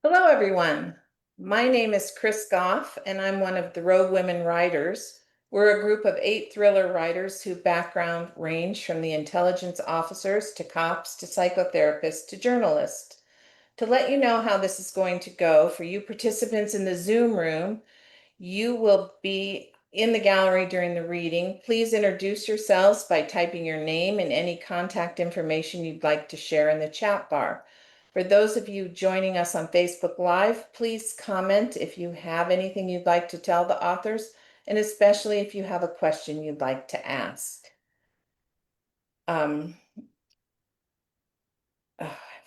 Hello, everyone. My name is Chris Goff, and I'm one of the Rogue Women writers. We're a group of 8 thriller writers whose background range from the intelligence officers to cops to psychotherapists to journalists. To let you know how this is going to go, for you participants in the Zoom room, you will be in the gallery during the reading. Please introduce yourselves by typing your name and any contact information you'd like to share in the chat bar. For those of you joining us on Facebook Live, please comment if you have anything you'd like to tell the authors, and especially if you have a question you'd like to ask. I've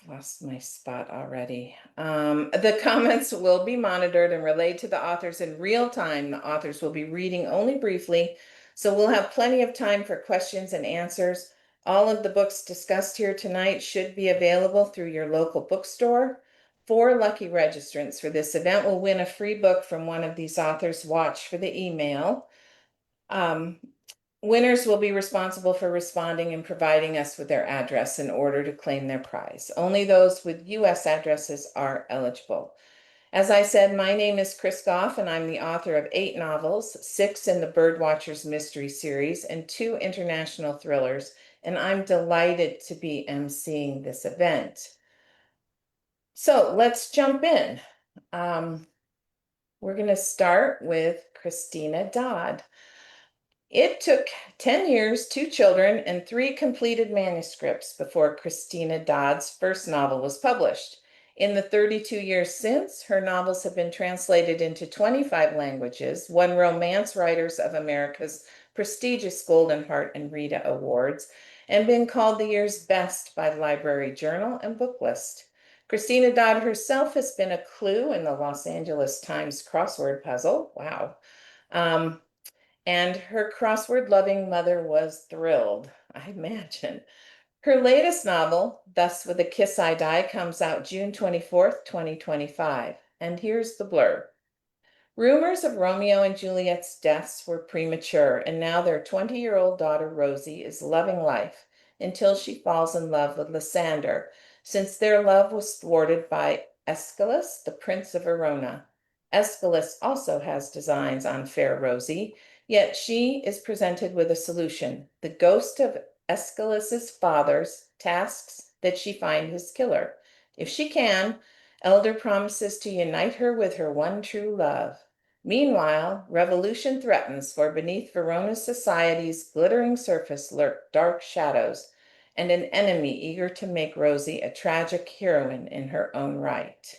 lost my spot already. The comments will be monitored and relayed to the authors in real time. The authors will be reading only briefly, so we'll have plenty of time for questions and answers. All of the books discussed here tonight should be available through your local bookstore. 4 lucky registrants for this event will win a free book from one of these authors. Watch for the email. Winners will be responsible for responding and providing us with their address in order to claim their prize. Only those with U.S. addresses are eligible. As I said, my name is Chris Goff, and I'm the author of 8 novels, 6 in the Birdwatchers Mystery Series, and 2 international thrillers, and I'm delighted to be emceeing this event. So let's jump in. We're going to start with Christina Dodd. It took 10 years, 2 children, and 3 completed manuscripts before Christina Dodd's first novel was published. In the 32 years since, her novels have been translated into 25 languages, won Romance Writers of America's prestigious Golden Heart and Rita Awards, and been called the year's best by the Library Journal and Booklist. Christina Dodd herself has been a clue in the Los Angeles Times crossword puzzle. Wow. And her crossword-loving mother was thrilled, I imagine. Her latest novel, Thus With a Kiss I Die, comes out June 24th, 2025. And here's the blurb. Rumors of Romeo and Juliet's deaths were premature, and now their 20-year-old daughter Rosie is loving life until she falls in love with Lysander, since their love was thwarted by Aeschylus, the Prince of Verona. Aeschylus also has designs on fair Rosie, yet she is presented with a solution. The ghost of Aeschylus's father's tasks that she find his killer. If she can, Elder promises to unite her with her one true love. Meanwhile, revolution threatens, for beneath Verona's society's glittering surface lurk dark shadows and an enemy eager to make Rosie a tragic heroine in her own right.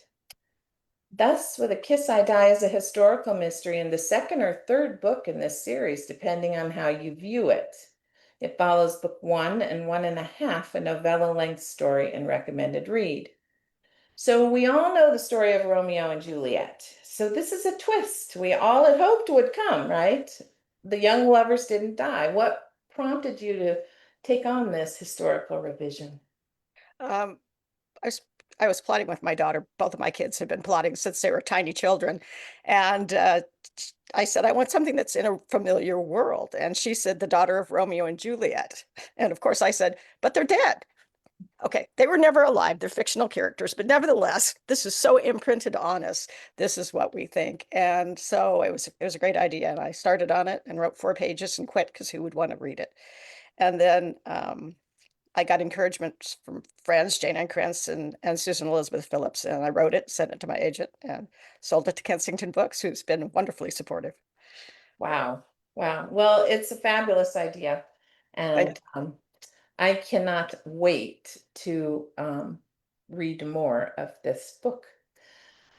Thus, With a Kiss I Die is a historical mystery and the second or third book in this series, depending on how you view it. It follows book 1 and 1.5, a novella-length story and recommended read. So we all know the story of Romeo and Juliet. So this is a twist we all had hoped would come, right? The young lovers didn't die. What prompted you to take on this historical revision? Um, I was, I was plotting with my daughter. Both of my kids had been plotting since they were tiny children. And I said, I want something that's in a familiar world. And she said, the daughter of Romeo and Juliet. And of course I said, but they're dead. Okay, they were never alive. They're fictional characters, but nevertheless, this is so imprinted on us. This is what we think. And so it was a great idea. And I started on it and wrote 4 pages and quit because who would want to read it? And then I got encouragement from friends, Jane Ann Krentz and Susan Elizabeth Phillips, and I wrote it, sent it to my agent, and sold it to Kensington Books, who's been wonderfully supportive. Wow. Wow. Well, it's a fabulous idea. I, And I cannot wait to read more of this book.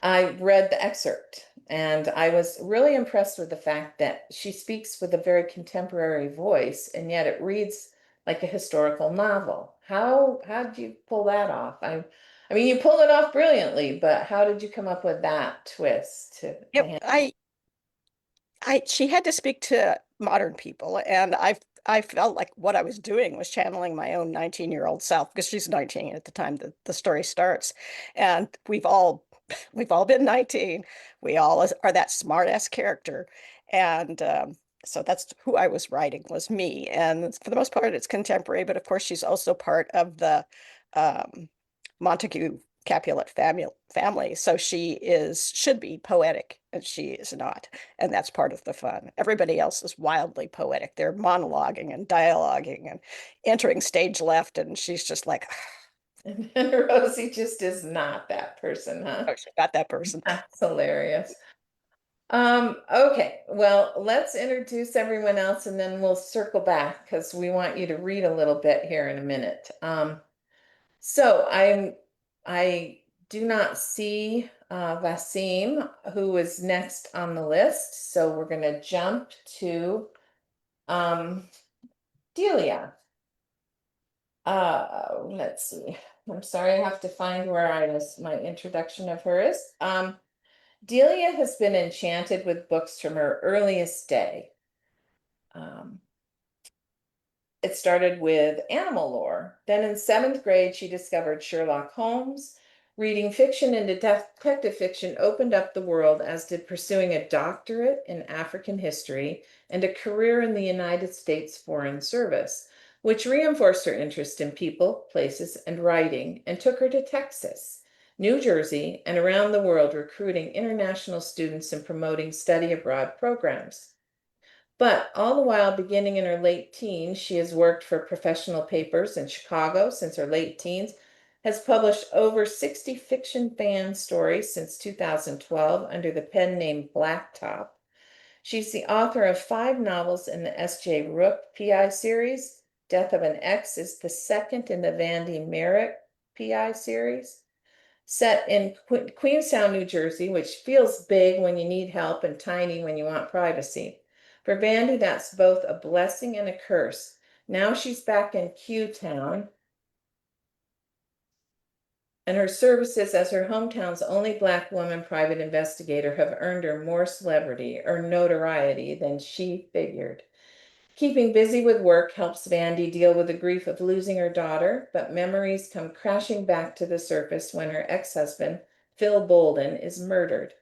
I read the excerpt and I was really impressed with the fact that she speaks with a very contemporary voice, and yet it reads like a historical novel. How did you pull that off? I mean, you pulled it off brilliantly, but how did you come up with that twist to yep, handle? she had to speak to modern people, and I felt like what I was doing was channeling my own 19-year-old self because she's 19 at the time that the story starts, and we've all been 19. We all are that smart ass character, and so that's who I was writing, was me. And for the most part, it's contemporary, but of course, she's also part of the um, Montague Capulet family. So she should be poetic, and she is not. And that's part of the fun. Everybody else is wildly poetic. They're monologuing and dialoguing and entering stage left. And she's just like, And then Rosie just is not that person, huh? oh, she's not that person. That's hilarious. Okay, well, let's introduce everyone else and then we'll circle back because we want you to read a little bit here in a minute. So I do not see Vaseem, who is next on the list. So we're gonna jump to Delia. Let's see. I'm sorry, I have to find where my introduction of her is. Delia has been enchanted with books from her earliest day. Um, it started with animal lore. Then in seventh grade, she discovered Sherlock Holmes. Reading fiction and detective fiction opened up the world, as did pursuing a doctorate in African history and a career in the United States Foreign Service, which reinforced her interest in people, places, and writing, and took her to Texas, New Jersey, and around the world, recruiting international students and promoting study abroad programs. But all the while, beginning in her late teens, she has worked for professional papers in Chicago since her late teens, has published over 60 fiction fan stories since 2012 under the pen name Blacktop. She's the author of 5 novels in the S.J. Rook PI series. Death of an Ex is the second in the Vandy Merrick PI series. Set in Queenstown, New Jersey, which feels big when you need help and tiny when you want privacy. For Vandy, that's both a blessing and a curse. Now she's back in Q Town, and her services as her hometown's only Black woman private investigator have earned her more celebrity or notoriety than she figured. Keeping busy with work helps Vandy deal with the grief of losing her daughter, but memories come crashing back to the surface when her ex-husband, Phil Bolden, is murdered.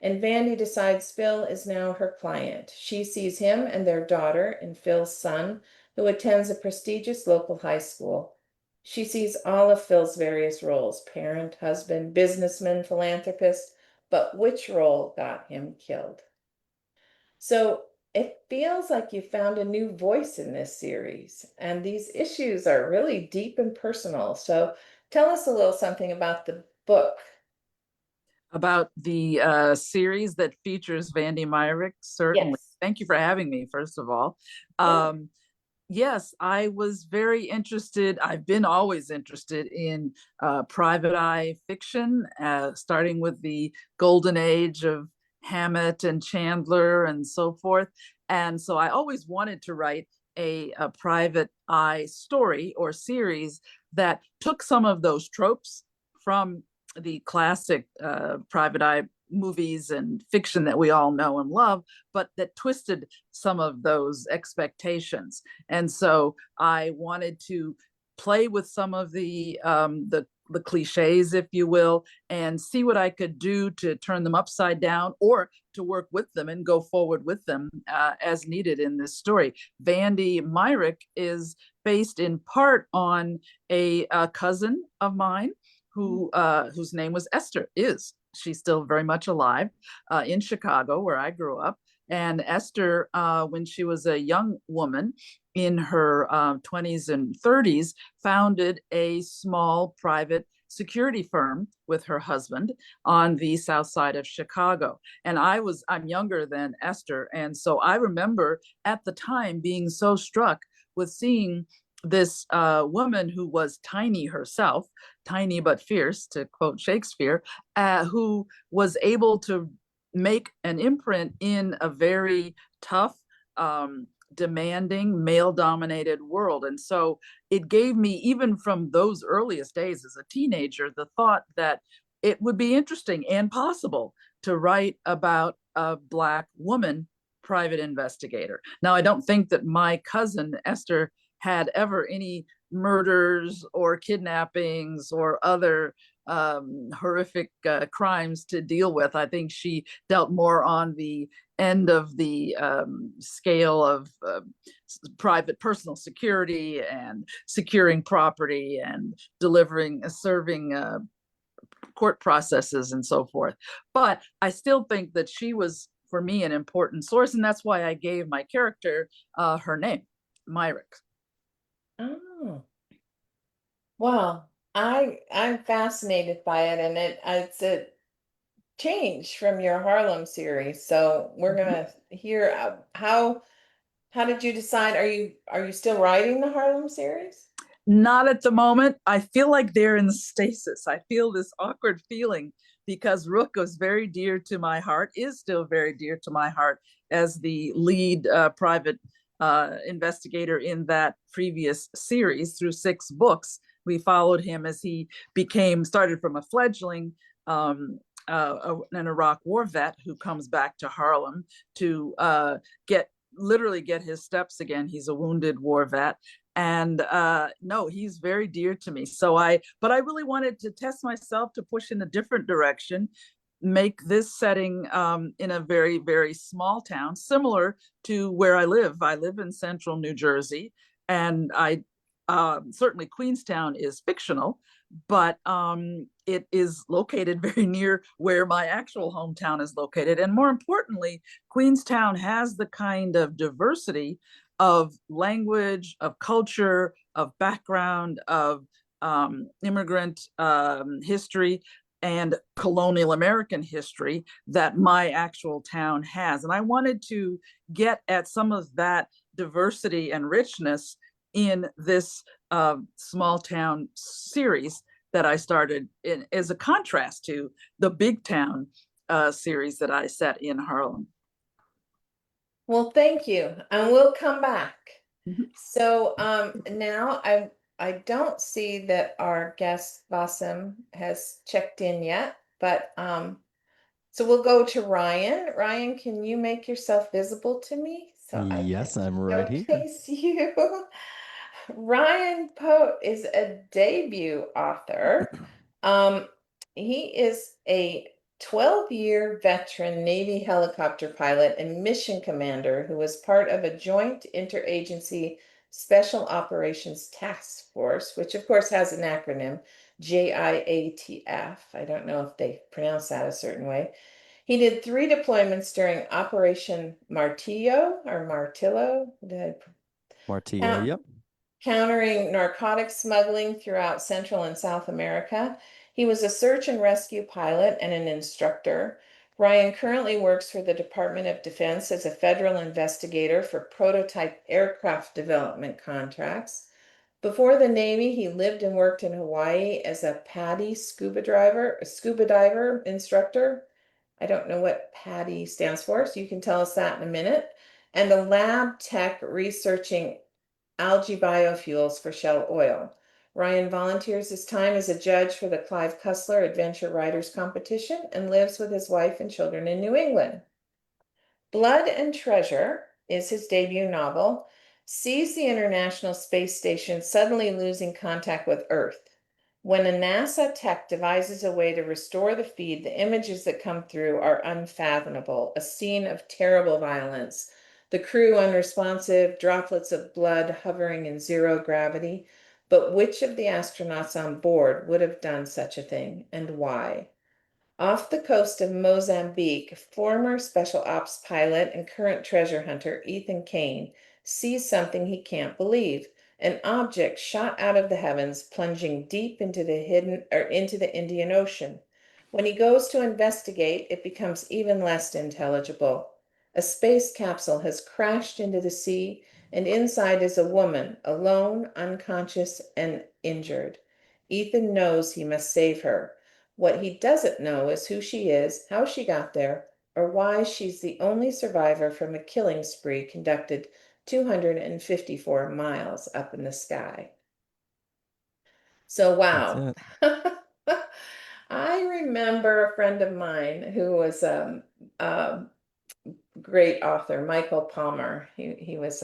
And Vandy decides Phil is now her client. She sees him and their daughter in Phil's son, who attends a prestigious local high school. She sees all of Phil's various roles: parent, husband, businessman, philanthropist, but which role got him killed? So it feels like you found a new voice in this series, and these issues are really deep and personal. So tell us a little something about the book. About the series that features Vandy Myrick, certainly. Yes. Thank you for having me, first of all. Yes, I was very interested. I've been always interested in private eye fiction, starting with the golden age of Hammett and Chandler and so forth. And so I always wanted to write a private eye story or series that took some of those tropes from the classic private eye movies and fiction that we all know and love, but that twisted some of those expectations. And so I wanted to play with some of the cliches, if you will, and see what I could do to turn them upside down or to work with them and go forward with them as needed in this story. Vandy Myrick is based in part on a cousin of mine whose name was Esther. She's still very much alive in Chicago, where I grew up. And Esther, when she was a young woman in her 20s and 30s, founded a small private security firm with her husband on the south side of Chicago. And I'm younger than Esther. And so I remember at the time being so struck with seeing this woman who was tiny herself, tiny but fierce, to quote Shakespeare, who was able to make an imprint in a very tough, demanding, male-dominated world. And so it gave me, even from those earliest days as a teenager, the thought that it would be interesting and possible to write about a Black woman private investigator. Now, I don't think that my cousin Esther had ever any murders or kidnappings or other horrific crimes to deal with. I think she dealt more on the end of the scale of private personal security and securing property and serving court processes and so forth. But I still think that she was, for me, an important source, and that's why I gave my character her name, Myrick. Oh, well, I'm fascinated by it, and it's a change from your Harlem series. So we're gonna hear how did you decide? Are you still writing the Harlem series? Not at the moment. I feel like they're in stasis. I feel this awkward feeling because Rook was very dear to my heart, is still very dear to my heart as the lead private investigator in that previous series through 6 books. We followed him as he started from a fledgling an Iraq war vet who comes back to Harlem to literally get his steps again. He's a wounded war vet. And no, he's very dear to me. But I really wanted to test myself to push in a different direction, make this setting in a very, very small town, similar to where I live. I live in central New Jersey, and certainly Queenstown is fictional, but it is located very near where my actual hometown is located. And more importantly, Queenstown has the kind of diversity of language, of culture, of background, of immigrant history and colonial American history that my actual town has. And I wanted to get at some of that diversity and richness in this small town series that I started as a contrast to the big town series that I set in Harlem. Well, thank you, and we'll come back. Mhm. So now I don't see that our guest Vaseem has checked in yet, but so we'll go to Ryan. Ryan, can you make yourself visible to me so I can Yes, I'm right here. showcase you? Ryan Pote is a debut author. Um, he is a 12-year veteran Navy helicopter pilot and mission commander who was part of a joint interagency special operations task force, which of course has an acronym, JIATF. I don't know if they pronounce that a certain way. He did 3 deployments during Operation Martillo or Martillo. Martillo, yep. Countering narcotic smuggling throughout Central and South America. He was a search and rescue pilot and an instructor. Ryan currently works for the Department of Defense as a federal investigator for prototype aircraft development contracts. Before the Navy, he lived and worked in Hawaii as a PADI scuba diver instructor. I don't know what PADI stands for, so you can tell us that in a minute. And a lab tech researching algae biofuels for Shell Oil. Ryan volunteers his time as a judge for the Clive Cussler Adventure Writers Competition and lives with his wife and children in New England. Blood and Treasure is his debut novel, sees the International Space Station suddenly losing contact with Earth. When a NASA tech devises a way to restore the feed, the images that come through are unfathomable, a scene of terrible violence. The crew unresponsive, droplets of blood hovering in zero gravity. But which of the astronauts on board would have done such a thing, and why? Off the coast of Mozambique, former special ops pilot and current treasure hunter Ethan Kane sees something he can't believe. An object shot out of the heavens, plunging deep into the Indian Ocean. When he goes to investigate, it becomes even less intelligible. A space capsule has crashed into the sea, and inside is a woman, alone, unconscious, and injured. Ethan knows he must save her. What he doesn't know is who she is, how she got there, or why she's the only survivor from a killing spree conducted 254 miles up in the sky. So, wow. That's it. I remember a friend of mine who was a great author, Michael Palmer. He was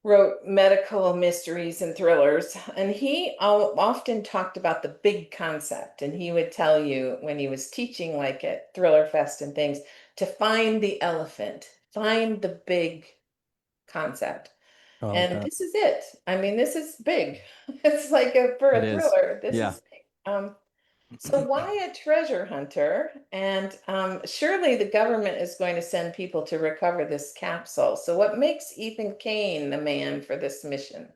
wrote medical mysteries and thrillers, and he often talked about the big concept. And he would tell you when he was teaching, like at Thriller Fest and things, to find the elephant, find the big concept. I like And that. this is it. I mean, this is big. It's like for It a is. thriller. This Yeah. is big. So why a treasure hunter? And surely the government is going to send people to recover this capsule. So what makes Ethan Kane the man for this mission?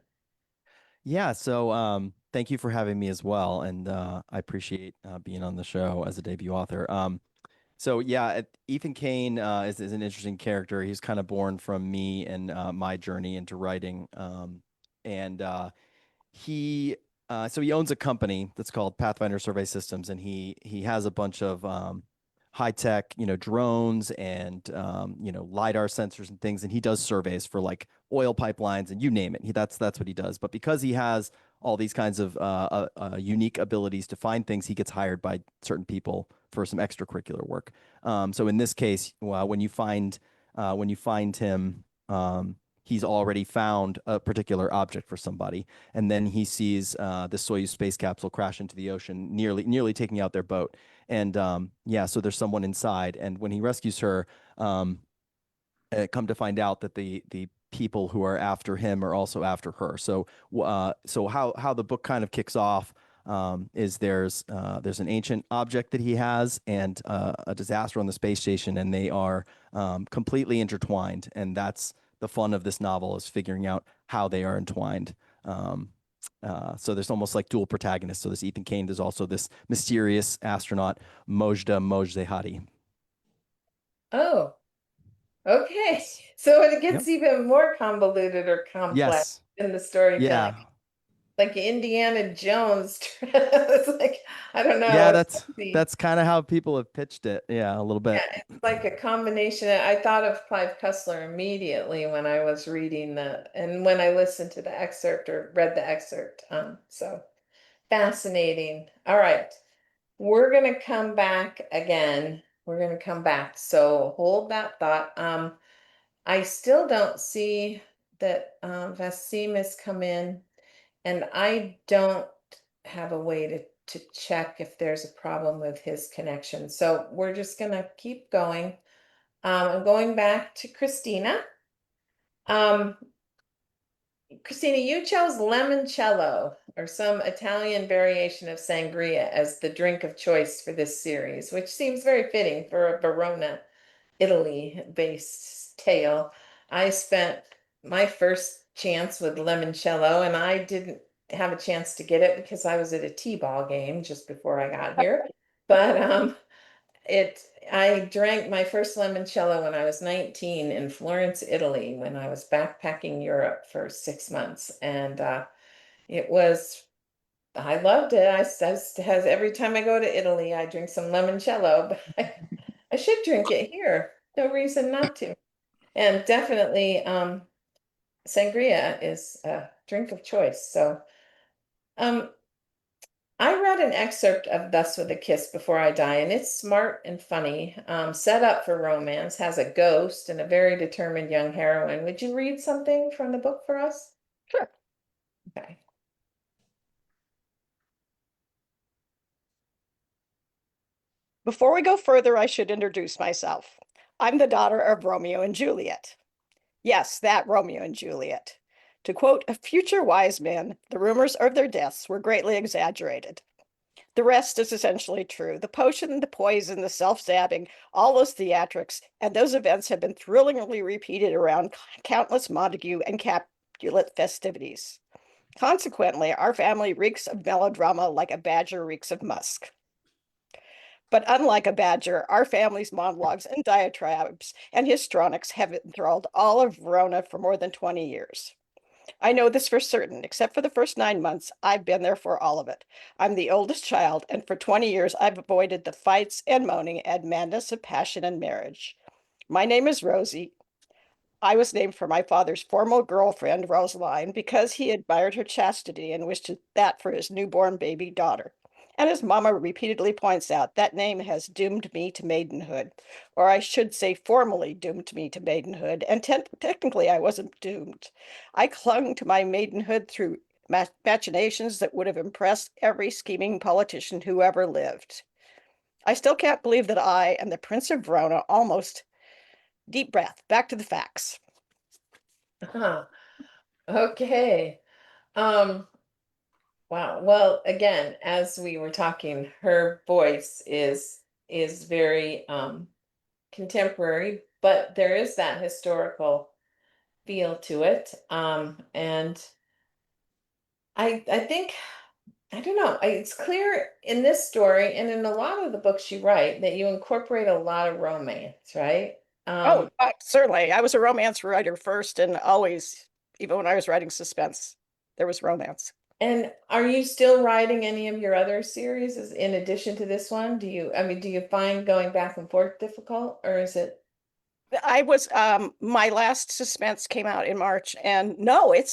Yeah, so thank you for having me as well, and I appreciate being on the show as a debut author. So yeah, Ethan Kane is an interesting character. He's kind of born from me and my journey into writing, and he so he owns a company that's called Pathfinder Survey Systems, and he has a bunch of high tech, drones and lidar sensors and things, and he does surveys for like oil pipelines and you name it. That's what he does. But because he has all these kinds of unique abilities to find things, he gets hired by certain people for some extracurricular work. So in this case, when you find him, he's already found a particular object for somebody, and then he sees the Soyuz space capsule crash into the ocean, nearly taking out their boat. And yeah, so there's someone inside, and when he rescues her, come to find out that the people who are after him are also after her. So how the book kind of kicks off is there's an ancient object that he has and a disaster on the space station, and they are completely intertwined, and that's the fun of this novel, is figuring out how they are entwined. So there's almost like dual protagonists. So there's Ethan Kane. There's also this mysterious astronaut, Mojda Mojdehati. Oh, okay. So it Yep. gets even more convoluted or complex Yes. in the storytelling. Yeah. Like Indiana Jones. It's like, I don't know. Yeah, It's crazy. that's kind of how people have pitched it. Yeah, a little bit. Yeah, it's like a combination. I thought of Clive Cussler immediately when I was reading that and when I listened to the excerpt or read the excerpt. So fascinating. All right. We're gonna come back again. We're gonna come back. So hold that thought. I still don't see that Vaseem has come in, and I don't have a way to check if there's a problem with his connection. So we're just gonna keep going. I'm going back to Christina. Um, Christina, you chose limoncello or some Italian variation of sangria as the drink of choice for this series, which seems very fitting for a Verona, Italy-based tale. I spent my first chance with limoncello, and I didn't have a chance to get it because I was at a t-ball game just before I got here. But it I drank my first limoncello when I was 19 in Florence, Italy, when I was backpacking Europe for 6 months. And it was, I loved it. Has every time I go to Italy, I drink some limoncello, but I should drink it here. No reason not to. And definitely sangria is a drink of choice. So um I read an excerpt of Thus with a Kiss Before I Die, and it's smart and funny, set up for romance, has a ghost and a very determined young heroine. Would you read something from the book for us? Sure. Okay. Before we go further, I should introduce myself. I'm the daughter of Romeo and Juliet. Yes, that Romeo and Juliet. To quote a future wise man, the rumors of their deaths were greatly exaggerated. The rest is essentially true. The potion, the poison, the self-stabbing, all those theatrics, and those events have been thrillingly repeated around countless Montague and Capulet festivities. Consequently, our family reeks of melodrama like a badger reeks of musk. But unlike a badger, our family's monologues and diatribes and histrionics have enthralled all of Verona for more than 20 years. I know this for certain, except for the first 9 months, I've been there for all of it. I'm the oldest child, and for 20 years, I've avoided the fights and moaning and madness of passion and marriage. My name is Rosie. I was named for my father's former girlfriend, Rosaline, because he admired her chastity and wished that for his newborn baby daughter. And as Mama repeatedly points out, that name has doomed me to maidenhood, or I should say formally doomed me to maidenhood, and technically I wasn't doomed. I clung to my maidenhood through machinations that would have impressed every scheming politician who ever lived. I still can't believe that I and the Prince of Verona almost deep breath, back to the facts. Okay. Um, Wow. Well, again, as we were talking, her voice is very contemporary, but there is that historical feel to it. And I think I don't know. It's clear in this story and in a lot of the books you write that you incorporate a lot of romance, right? Oh, certainly. I was a romance writer first, and always, even when I was writing suspense, there was romance. And are you still writing any of your other series in addition to this one? I mean, do you find going back and forth difficult, or is it? I was my last suspense came out in March, and no, it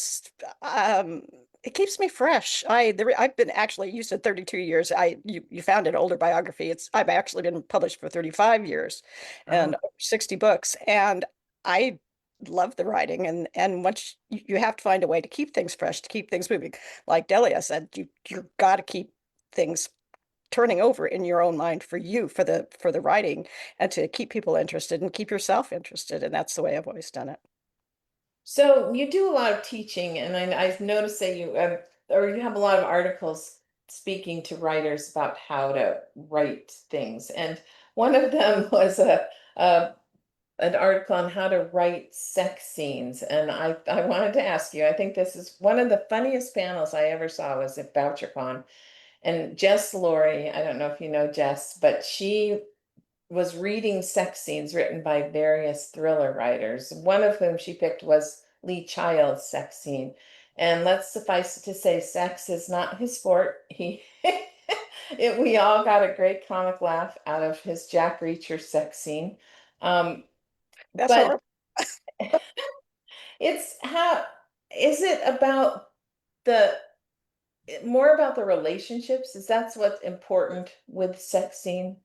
keeps me fresh. I've been actually, you said 32 years. You found an older biography. I've actually been published for 35 years and over 60 books, and I love the writing, and once you have to find a way to keep things fresh, to keep things moving. Like Delia said, you got to keep things turning over in your own mind for you, for the writing, and to keep people interested and keep yourself interested. And that's the way I've always done it. So you do a lot of teaching, and I've noticed that or you have a lot of articles speaking to writers about how to write things. And one of them was a an article on how to write sex scenes. And I wanted to ask you, I think this is one of the funniest panels I ever saw was at BoucherCon. And Jess Laurie, I don't know if you know Jess, but she was reading sex scenes written by various thriller writers, one of whom she picked was Lee Child's sex scene. And let's suffice it to say, sex is not his sport. We all got a great comic laugh out of his Jack Reacher sex scene. Um, That's but horrible. it's how is it about the more about the relationships? Is that's what's important with sex scene?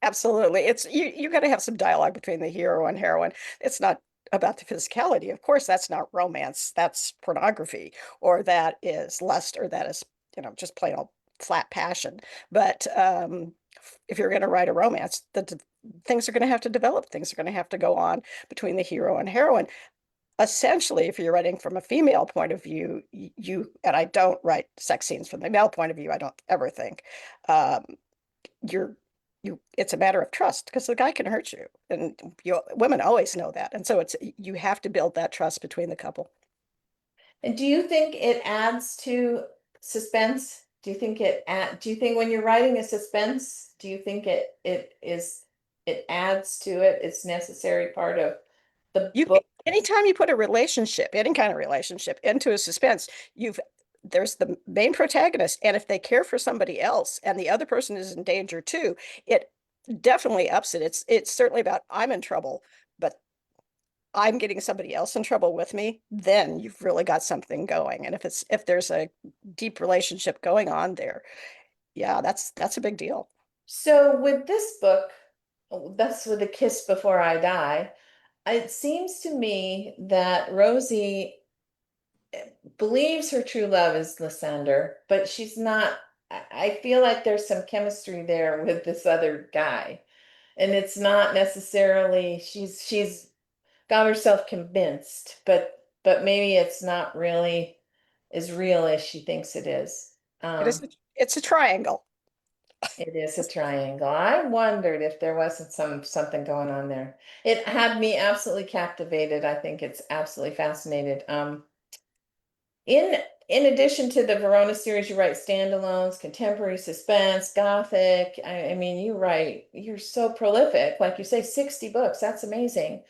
Absolutely. It's you got to have some dialogue between the hero and heroine. It's not about the physicality. Of course, that's not romance. That's pornography, or that is lust, or that is, just plain old flat passion. But if you're going to write a romance, things are going to have to develop. Things are going to have to go on between the hero and heroine. Essentially, if you're writing from a female point of view, you and I don't write sex scenes from the male point of view. I don't ever think. Um, you're it's a matter of trust, because the guy can hurt you, and women always know that, and so you have to build that trust between the couple. And do you think it adds to suspense? Do you think when you're writing a suspense, do you think it adds to it? It's necessary part of the You book. Anytime you put a relationship, any kind of relationship, into a suspense, you've there's the main protagonist, and if they care for somebody else and the other person is in danger too, it definitely ups it. It's certainly about, I'm in trouble, but I'm getting somebody else in trouble with me, then you've really got something going. And if there's a deep relationship going on there, yeah, that's a big deal. So with this book, that's with A Kiss Before I Die, it seems to me that Rosie believes her true love is Lysander, but she's not. I feel like there's some chemistry there with this other guy. And it's not necessarily she's got herself convinced, but maybe it's not really as real as she thinks it is. It is it's a triangle. It is a triangle. I wondered if there wasn't something going on there. It had me absolutely captivated. I think it's absolutely fascinated. In in addition to the Verona series, you write standalones, contemporary suspense, gothic. I mean, you're so prolific. Like you say, 60 books. That's amazing.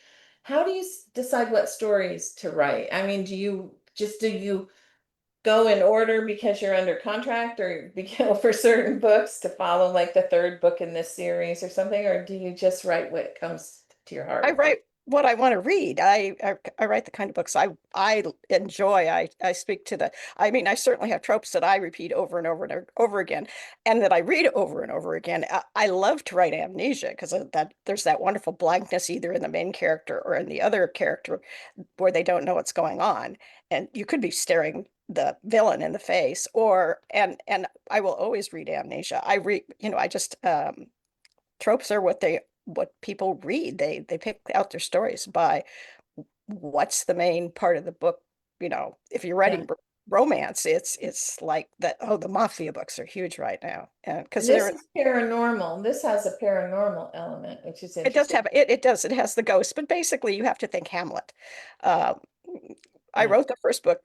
How do you decide what stories to write? I mean, do you go in order because you're under contract or for certain books to follow like the third book in this series or something, or do you just write what comes to your I heart? write what I want to read. I write the kind of books I enjoy. I speak to the. I mean, I certainly have tropes that I repeat over and over and over again, and that I read over and over again. I love to write amnesia, because that there's that wonderful blankness either in the main character or in the other character, where they don't know what's going on, and you could be staring the villain in the face, or and I will always read amnesia. I read, I just tropes are what people read. They pick out their stories by what's the main part of the book. If you're Yeah. writing romance. It's like that. Oh, the mafia books are huge right now, and because And this is paranormal. This has a paranormal element, which is it does interesting. have it has the ghost, but basically you have to think Hamlet. Um, I Yeah. wrote the first book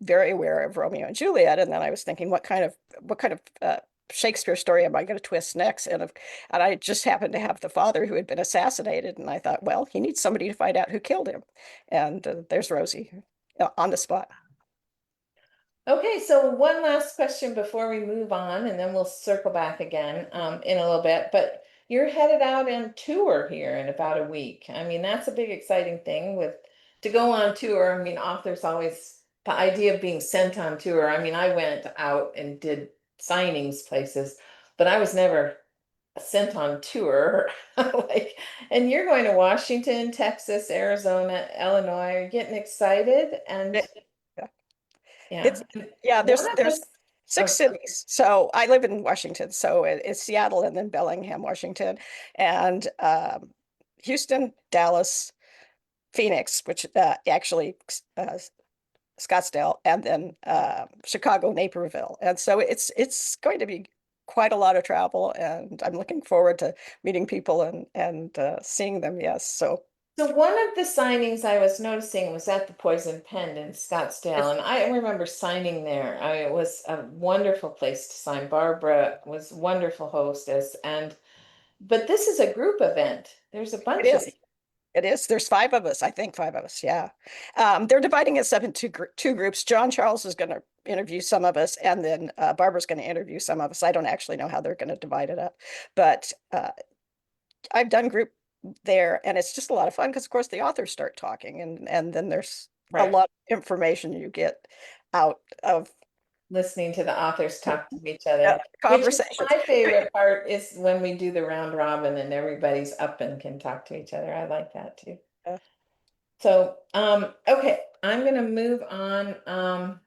very aware of Romeo and Juliet, and then I was thinking, what kind of Shakespeare story am I going to twist next? And I just happened to have the father who had been assassinated, and I thought, well, he needs somebody to find out who killed him, and there's Rosie on the spot. Okay, so one last question before we move on, and then we'll circle back again in a little bit. But you're headed out on tour here in about a week. I mean, that's a big exciting thing with to go on tour. I mean, authors always the idea of being sent on tour. I mean, I went out and did signings places, but I was never sent on tour. Like, and you're going to Washington, Texas, Arizona, Illinois. Are you getting excited? And It- yeah. It's yeah, One of there's the, six cities. So I live in Washington, so it's Seattle and then Bellingham, Washington, and Houston, Dallas, Phoenix, which actually Scottsdale, and then Chicago, Naperville. And so it's going to be quite a lot of travel, and I'm looking forward to meeting people and seeing them. Yes, so so one of the signings I was noticing was at the Poison Pen in Scottsdale, it's and I remember signing there. It was a wonderful place to sign. Barbara was wonderful hostess, and but this is a group event. There's a it bunch of is. It is. There's five of us. I think five of us. Yeah. They're dividing us up into two groups. John Charles is going to interview some of us, and then Barbara's going to interview some of us. I don't actually know how they're going to divide it up, but I've done group there, and it's just a lot of fun because, of course, the authors start talking, and then there's a right. lot of information you get out of Listening to the authors talk to each other, which is conversations. my favorite part is when we do the round robin and everybody's up and can talk to each other. I like that too. Uh, So, okay, I'm gonna move on.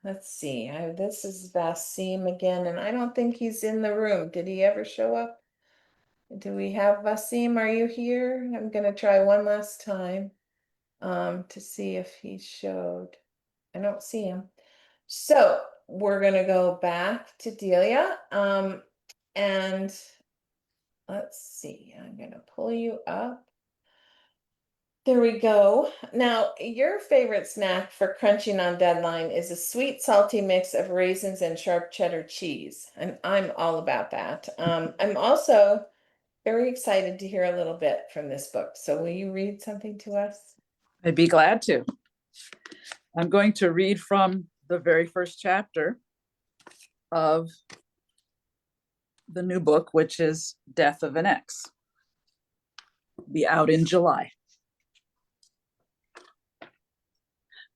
Let's see. This is Vaseem again, and I don't think he's in the room. Did he ever show up? Do we have Vaseem? Are you here? I'm gonna try one last time, to see if he showed. I don't see him. So we're gonna go back to Delia. And let's see. I'm gonna pull you up. There we go. Now, your favorite snack for crunching on deadline is a sweet, salty mix of raisins and sharp cheddar cheese. And I'm all about that. I'm also very excited to hear a little bit from this book. So will you read something to us? I'd be glad to. I'm going to read from the very first chapter of the new book, which is Death of an Ex. Be out in July.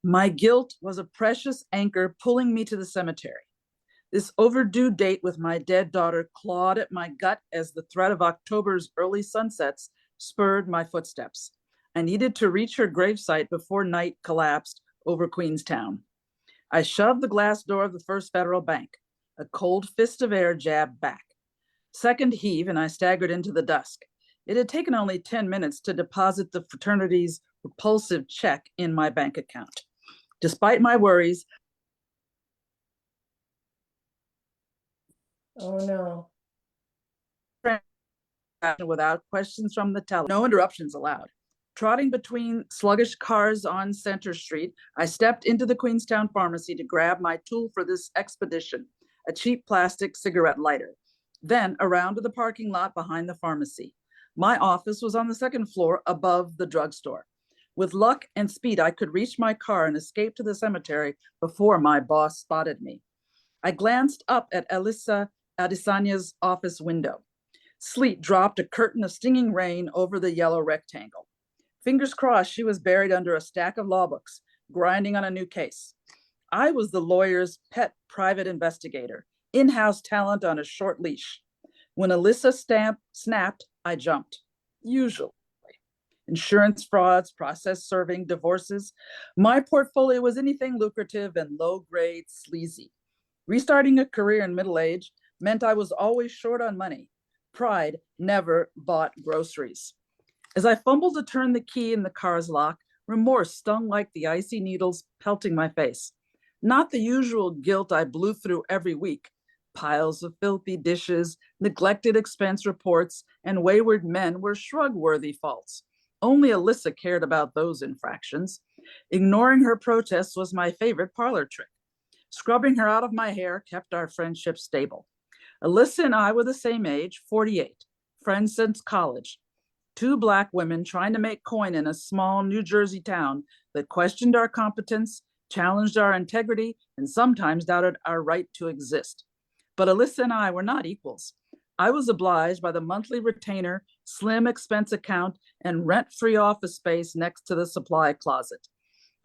My guilt was a precious anchor pulling me to the cemetery. This overdue date with my dead daughter clawed at my gut as the threat of October's early sunsets spurred my footsteps. I needed to reach her gravesite before night collapsed over Queenstown. I shoved the glass door of the First Federal Bank. A cold fist of air jabbed back. Second heave, and I staggered into the dusk. It had taken only 10 minutes to deposit the fraternity's repulsive check in my bank account. Despite my worries, Oh no. without questions from the teller, no interruptions allowed. Trotting between sluggish cars on Center Street, I stepped into the Queenstown pharmacy to grab my tool for this expedition, a cheap plastic cigarette lighter. Then around to the parking lot behind the pharmacy. My office was on the second floor above the drugstore. With luck and speed, I could reach my car and escape to the cemetery before my boss spotted me. I glanced up at Elisa Adesanya's office window. Sleet dropped a curtain of stinging rain over the yellow rectangle. Fingers crossed she was buried under a stack of law books, grinding on a new case. I was the lawyer's pet private investigator, in-house talent on a short leash. When Alyssa snapped, I jumped. Usually. Insurance frauds, process serving, divorces. My portfolio was anything lucrative and low-grade sleazy. Restarting a career in middle age meant I was always short on money. Pride never bought groceries. As I fumbled to turn the key in the car's lock, remorse stung like the icy needles pelting my face. not the usual guilt I blew through every week. Piles of filthy dishes, neglected expense reports, and wayward men were shrug-worthy faults. Only Alyssa cared about those infractions. Ignoring her protests was my favorite parlor trick. Scrubbing her out of my hair kept our friendship stable. Alyssa and I were the same age, 48, friends since college. Two Black women trying to make coin in a small New Jersey town that questioned our competence, challenged our integrity, and sometimes doubted our right to exist. But Alyssa and I were not equals. I was obliged by the monthly retainer, slim expense account, and rent-free office space next to the supply closet.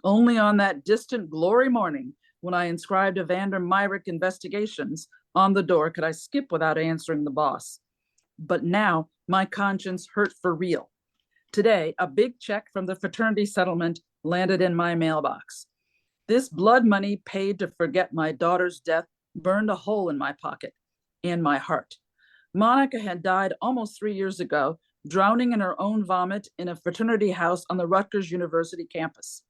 Only on that distant glory morning, when I inscribed a Vander Myrick investigations on the door, could I skip without answering the boss. But now my conscience hurt for real. Today, a big check from the fraternity settlement landed in my mailbox. This blood money paid to forget my daughter's death burned a hole in my pocket and my heart. Monica had died almost 3 years ago, drowning in her own vomit in a fraternity house on the Rutgers University campus.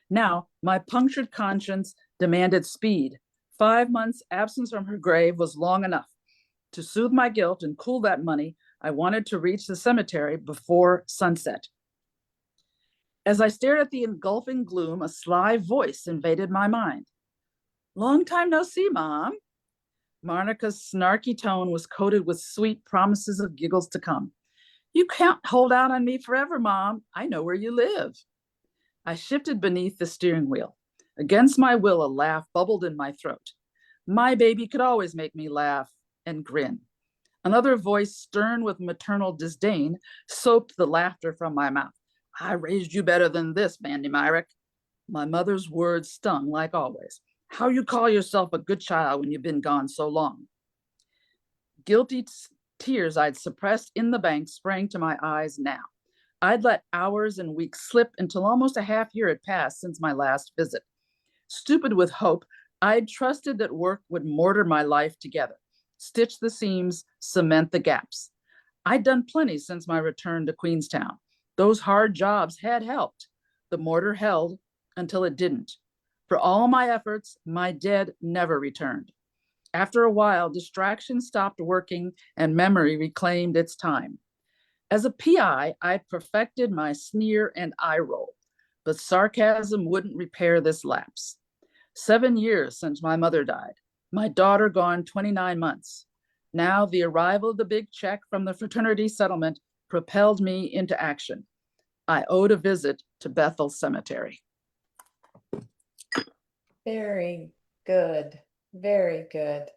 Now, my punctured conscience demanded speed. 5 months' absence from her grave was long enough. To soothe my guilt and cool that money, I wanted to reach the cemetery before sunset. As I stared at the engulfing gloom, a sly voice invaded my mind. "Long time no see, Mom." Monica's snarky tone was coated with sweet promises of giggles to come. "You can't hold out on me forever, Mom. I know where you live." I shifted beneath the steering wheel. Against my will, a laugh bubbled in my throat. My baby could always make me laugh and grin. Another voice, stern with maternal disdain, soaped the laughter from my mouth. "I raised you better than this, Bandy Myrick." My mother's words stung like always. "How you call yourself a good child when you've been gone so long?" Guilty tears I'd suppressed in the bank sprang to my eyes now. I'd let hours and weeks slip until almost a half year had passed since my last visit. Stupid with hope, I'd trusted that work would mortar my life together, stitch the seams, cement the gaps. I'd done plenty since my return to Queenstown. Those hard jobs had helped. The mortar held until it didn't. For all my efforts, my dead never returned. After a while, distraction stopped working and memory reclaimed its time. As a PI, I perfected my sneer and eye roll, but sarcasm wouldn't repair this lapse. 7 years since my mother died, my daughter gone 29 months. Now the arrival of the big check from the fraternity settlement propelled me into action. I owed a visit to Bethel Cemetery. Very good. Very good.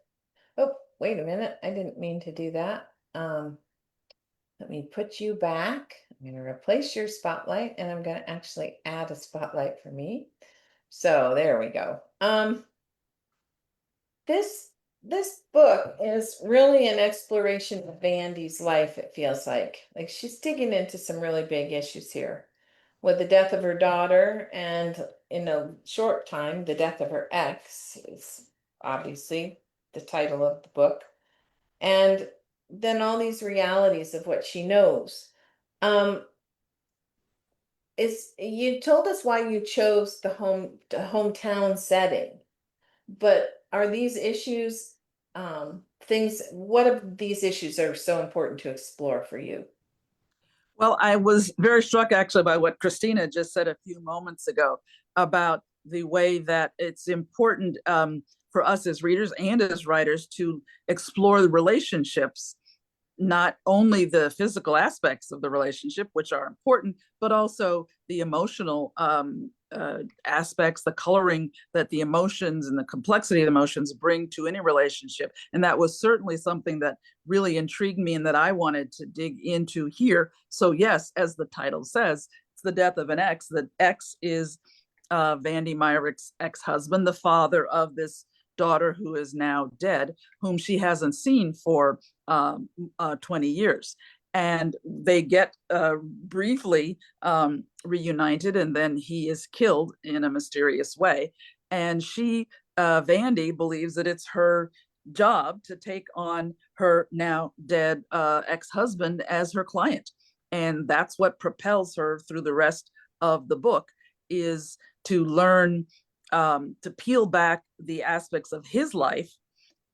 Oh, wait a minute. I didn't mean to do that. Let me put you back. I'm going to replace your spotlight and I'm going to actually add a spotlight for me. So there we go. This book is really an exploration of Vandy's life, it feels like. Like she's digging into some really big issues here. With the death of her daughter and in a short time, the death of her ex is obviously the title of the book. And then all these realities of what she knows. You told us why you chose the hometown setting, but are these issues what of these issues are so important to explore for you? Well, I was very struck actually by what Christina just said a few moments ago about the way that it's important for us as readers and as writers to explore the relationships, not only the physical aspects of the relationship, which are important, but also the emotional aspects, the coloring that the emotions and the complexity of the emotions bring to any relationship. And that was certainly something that really intrigued me and that I wanted to dig into here. So yes, as the title says, it's the death of an ex. The ex is Vandy Myrick's ex-husband, the father of this daughter who is now dead, whom she hasn't seen for 20 years. And they get briefly reunited, and then he is killed in a mysterious way. And she, Vandy, believes that it's her job to take on her now dead ex-husband as her client. And that's what propels her through the rest of the book, is to learn to peel back the aspects of his life,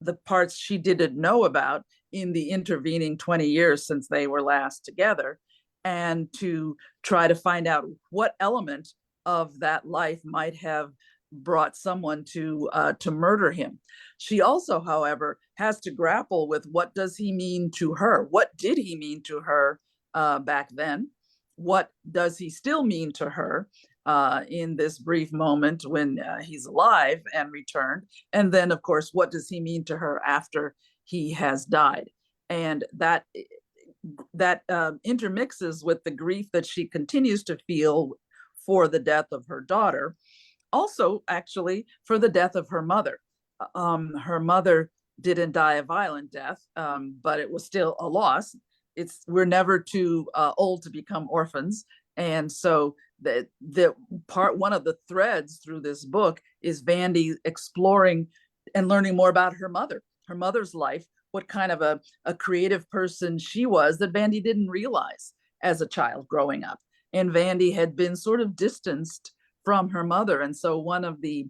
the parts she didn't know about in the intervening 20 years since they were last together, and to try to find out what element of that life might have brought someone to murder him. She also, however, has to grapple with, what does he mean to her? What did he mean to her back then? What does he still mean to her in this brief moment when he's alive and returned? And then, of course, what does he mean to her after he has died? And that intermixes with the grief that she continues to feel for the death of her daughter, also actually for the death of her mother. Her mother didn't die a violent death, but it was still a loss. We're never too old to become orphans, and so one of the threads through this book is Vandy exploring and learning more about her mother's life, what kind of a creative person she was that Vandy didn't realize as a child growing up. And Vandy had been sort of distanced from her mother. And so one of the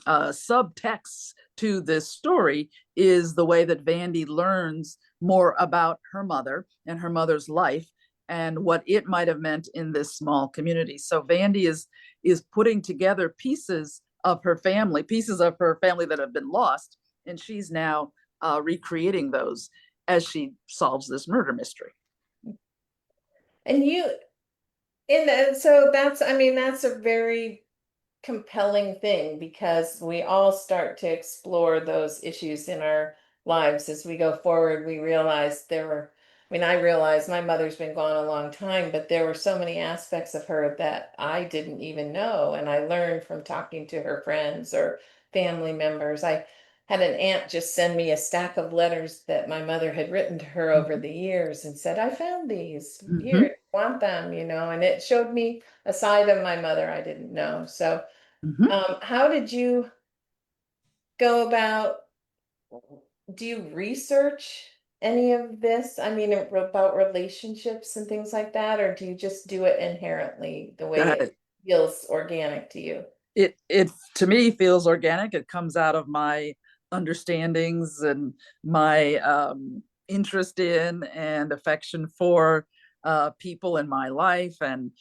subtexts to this story is the way that Vandy learns more about her mother and her mother's life and what it might have meant in this small community. So Vandy is putting together pieces of her family that have been lost, and she's now recreating those as she solves this murder mystery. So that's a very compelling thing, because we all start to explore those issues in our lives as we go forward. We realize I realized my mother's been gone a long time, but there were so many aspects of her that I didn't even know. And I learned from talking to her friends or family members. I had an aunt just send me a stack of letters that my mother had written to her over the years and said, I found these here, want them, and it showed me a side of my mother I didn't know. So how did you go about, do you research any of this? About relationships and things like that, or do you just do it inherently the way it feels organic to you? It to me feels organic. It comes out of my understandings and my interest in and affection for people in my life, and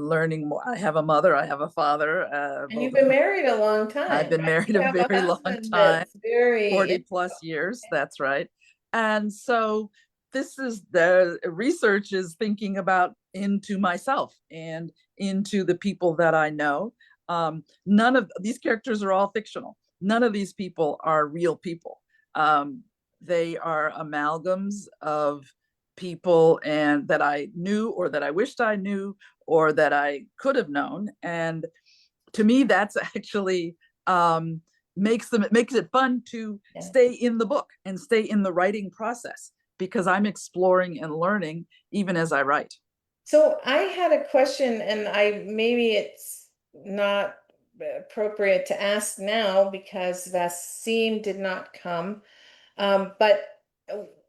learning more. I have a mother, I have a father. And you've been married a long time. I've been married a very long time, 40 plus years. That's right. And so this is the research is thinking about into myself and into the people that I know. None of these characters are all fictional. None of these people are real people. They are amalgams of people and that I knew, or that I wished I knew, or that I could have known. And to me, that's actually makes it fun to stay in the book and stay in the writing process, because I'm exploring and learning even as I write. So I had a question, and maybe it's not appropriate to ask now because Vaseem did not come. But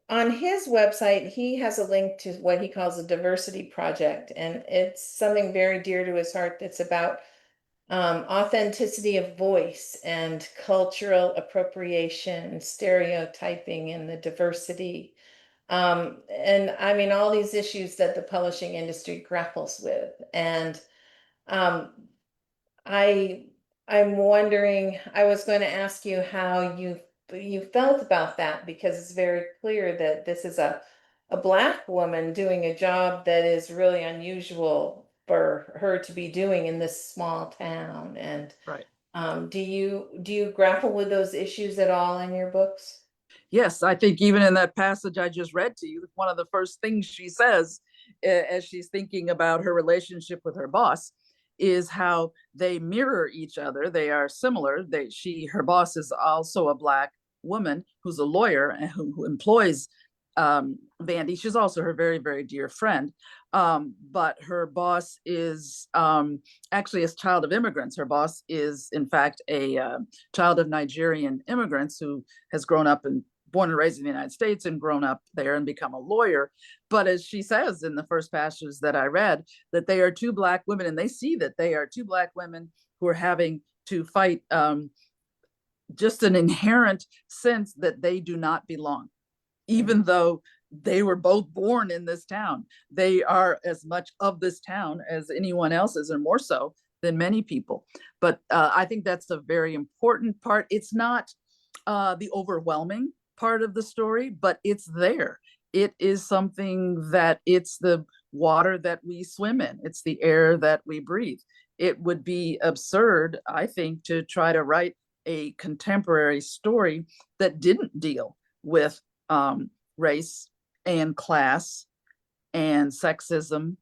on his website, he has a link to what he calls a diversity project, and it's something very dear to his heart. That's about authenticity of voice and cultural appropriation, stereotyping, and the diversity. And all these issues that the publishing industry grapples with. And I'm wondering, I was going to ask you how you felt about that, because it's very clear that this is a Black woman doing a job that is really unusual for her to be doing in this small town. And right. Do you grapple with those issues at all in your books? Yes, I think even in that passage I just read to you, one of the first things she says as she's thinking about her relationship with her boss is how they mirror each other. They are similar. Her boss is also a Black woman who's a lawyer and who employs Vandy. She's also her very, very dear friend. But her boss is actually a child of immigrants. Her boss is, in fact, a child of Nigerian immigrants who has grown up and born and raised in the United States and grown up there and become a lawyer. But as she says in the first passages that I read, that they are two Black women, and they see that they are two Black women who are having to fight just an inherent sense that they do not belong, even though they were both born in this town. They are as much of this town as anyone else is, and more so than many people. But I think that's a very important part. It's not the overwhelming part of the story, but it's there. It is something that it's the water that we swim in. It's the air that we breathe. It would be absurd, I think, to try to write a contemporary story that didn't deal with race and class and sexism